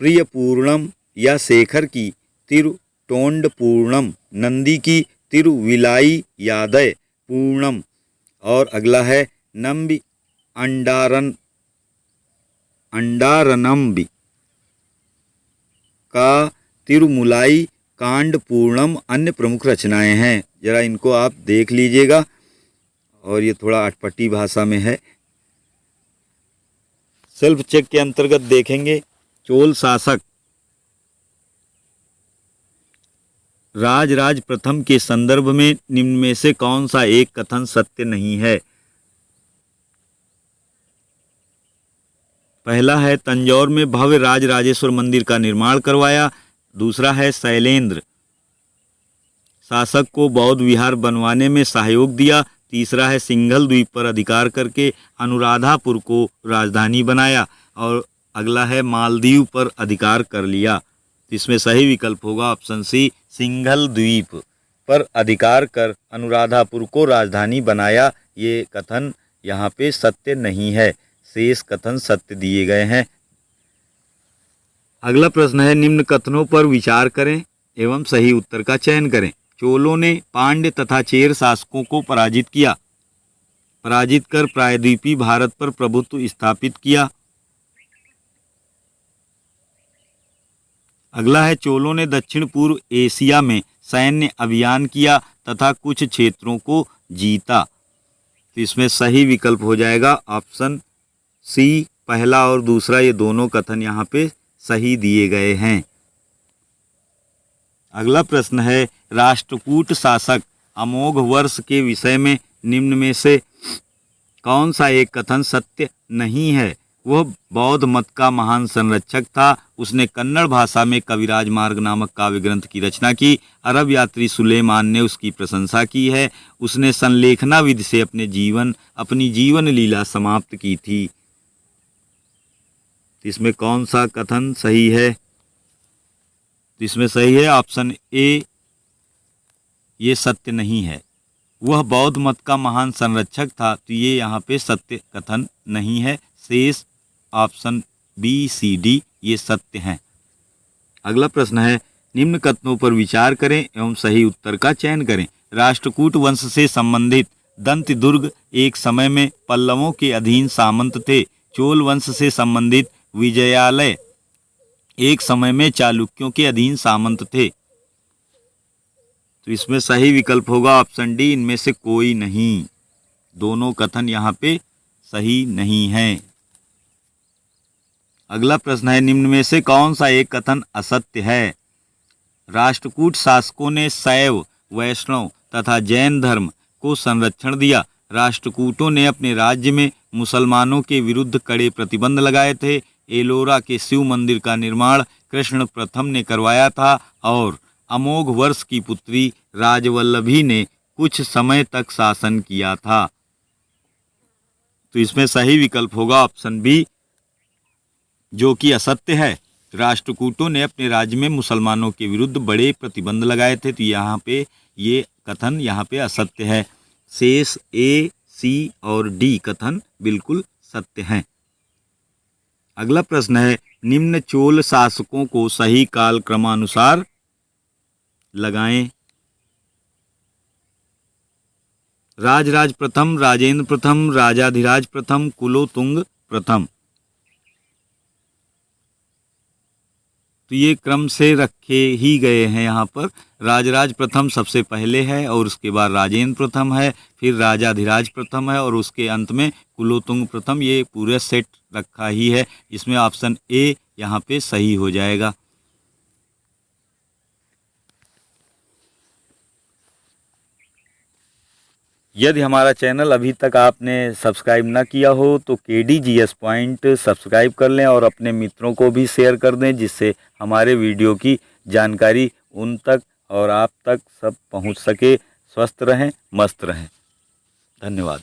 प्रिय पूर्णम या शेखर की तिरुटोंड पूर्णम, नंदी की तिरुविलाई यादय पूर्णम। और अगला है नंबी अंडारनम्बी का तिरुमुलाई कांड पूर्णम अन्य प्रमुख रचनाएं हैं। जरा इनको आप देख लीजिएगा, और ये थोड़ा अटपटी भाषा में है। सेल्फ चेक के अंतर्गत देखेंगे, चोल शासक राजराज प्रथम के संदर्भ में निम्न में से कौन सा एक कथन सत्य नहीं है? पहला है तंजौर में भव्य राजराजेश्वर मंदिर का निर्माण करवाया। दूसरा है शैलेंद्र शासक को बौद्ध विहार बनवाने में सहयोग दिया। तीसरा है सिंघल द्वीप पर अधिकार करके अनुराधापुर को राजधानी बनाया। और अगला है मालदीव पर अधिकार कर लिया। इसमें सही विकल्प होगा ऑप्शन सी, सिंघल द्वीप पर अधिकार कर अनुराधापुर को राजधानी बनाया। ये कथन यहाँ पे सत्य नहीं है, शेष कथन सत्य दिए गए हैं। अगला प्रश्न है निम्न कथनों पर विचार करें एवं सही उत्तर का चयन करें। चोलों ने पांड्य तथा चेर शासकों को पराजित कर प्रायद्वीपीय भारत पर प्रभुत्व स्थापित किया। अगला है चोलों ने दक्षिण पूर्व एशिया में सैन्य अभियान किया तथा कुछ क्षेत्रों को जीता। तो इसमें सही विकल्प हो जाएगा ऑप्शन सी, पहला और दूसरा, ये दोनों कथन यहाँ पे सही दिए गए हैं। अगला प्रश्न है राष्ट्रकूट शासक अमोघ वर्ष के विषय में निम्न में से कौन सा एक कथन सत्य नहीं है? वह बौद्ध मत का महान संरक्षक था। उसने कन्नड़ भाषा में कविराज मार्ग नामक काव्य ग्रंथ की रचना की। अरब यात्री सुलेमान ने उसकी प्रशंसा की है। उसने संलेखना विधि से अपनी जीवन लीला समाप्त की थी। इसमें कौन सा कथन सही है? इसमें सही है ऑप्शन ए, ये सत्य नहीं है। वह बौद्ध मत का महान संरक्षक था, तो ये यहाँ पे सत्य कथन नहीं है। शेष ऑप्शन बी, सी, डी ये सत्य हैं। अगला प्रश्न है, निम्न कथनों पर विचार करें एवं सही उत्तर का चयन करें। राष्ट्रकूट वंश से संबंधित दंतदुर्ग एक समय में पल्लवों के अधीन सामंत थे। चोल वंश से संबंधित विजयालय एक समय में चालुक्यों के अधीन सामंत थे। तो इसमें सही विकल्प होगा ऑप्शन डी, इनमें से कोई नहीं। दोनों कथन यहाँ पे सही नहीं है। अगला प्रश्न है, निम्न में से कौन सा एक कथन असत्य है? राष्ट्रकूट शासकों ने शैव, वैष्णव तथा जैन धर्म को संरक्षण दिया। राष्ट्रकूटों ने अपने राज्य में मुसलमानों के विरुद्ध कड़े प्रतिबंध लगाए थे। एलोरा के शिव मंदिर का निर्माण कृष्ण प्रथम ने करवाया था और अमोघ वर्ष की पुत्री राजवल्लभी ने कुछ समय तक शासन किया था। तो इसमें सही विकल्प होगा ऑप्शन बी, जो कि असत्य है। राष्ट्रकूटों ने अपने राज्य में मुसलमानों के विरुद्ध बड़े प्रतिबंध लगाए थे, तो यहाँ पे ये कथन यहाँ पे असत्य है। शेष ए, सी और डी कथन बिल्कुल सत्य हैं। अगला प्रश्न है, निम्न चोल शासकों को सही काल क्रमानुसार लगाएं। राजराज प्रथम, राजेंद्र प्रथम, राजाधिराज प्रथम, कुलोतुंग प्रथम। तो ये क्रम से रखे ही गए हैं। यहाँ पर राजराज प्रथम सबसे पहले है और उसके बाद राजेंद्र प्रथम है, फिर राजाधिराज प्रथम है और उसके अंत में कुलोतुंग प्रथम। ये पूरा सेट रखा ही है। इसमें ऑप्शन ए यहाँ पे सही हो जाएगा। यदि हमारा चैनल अभी तक आपने सब्सक्राइब न किया हो तो KDGS पॉइंट सब्सक्राइब कर लें और अपने मित्रों को भी शेयर कर दें, जिससे हमारे वीडियो की जानकारी उन तक और आप तक सब पहुंच सके। स्वस्थ रहें, मस्त रहें। धन्यवाद।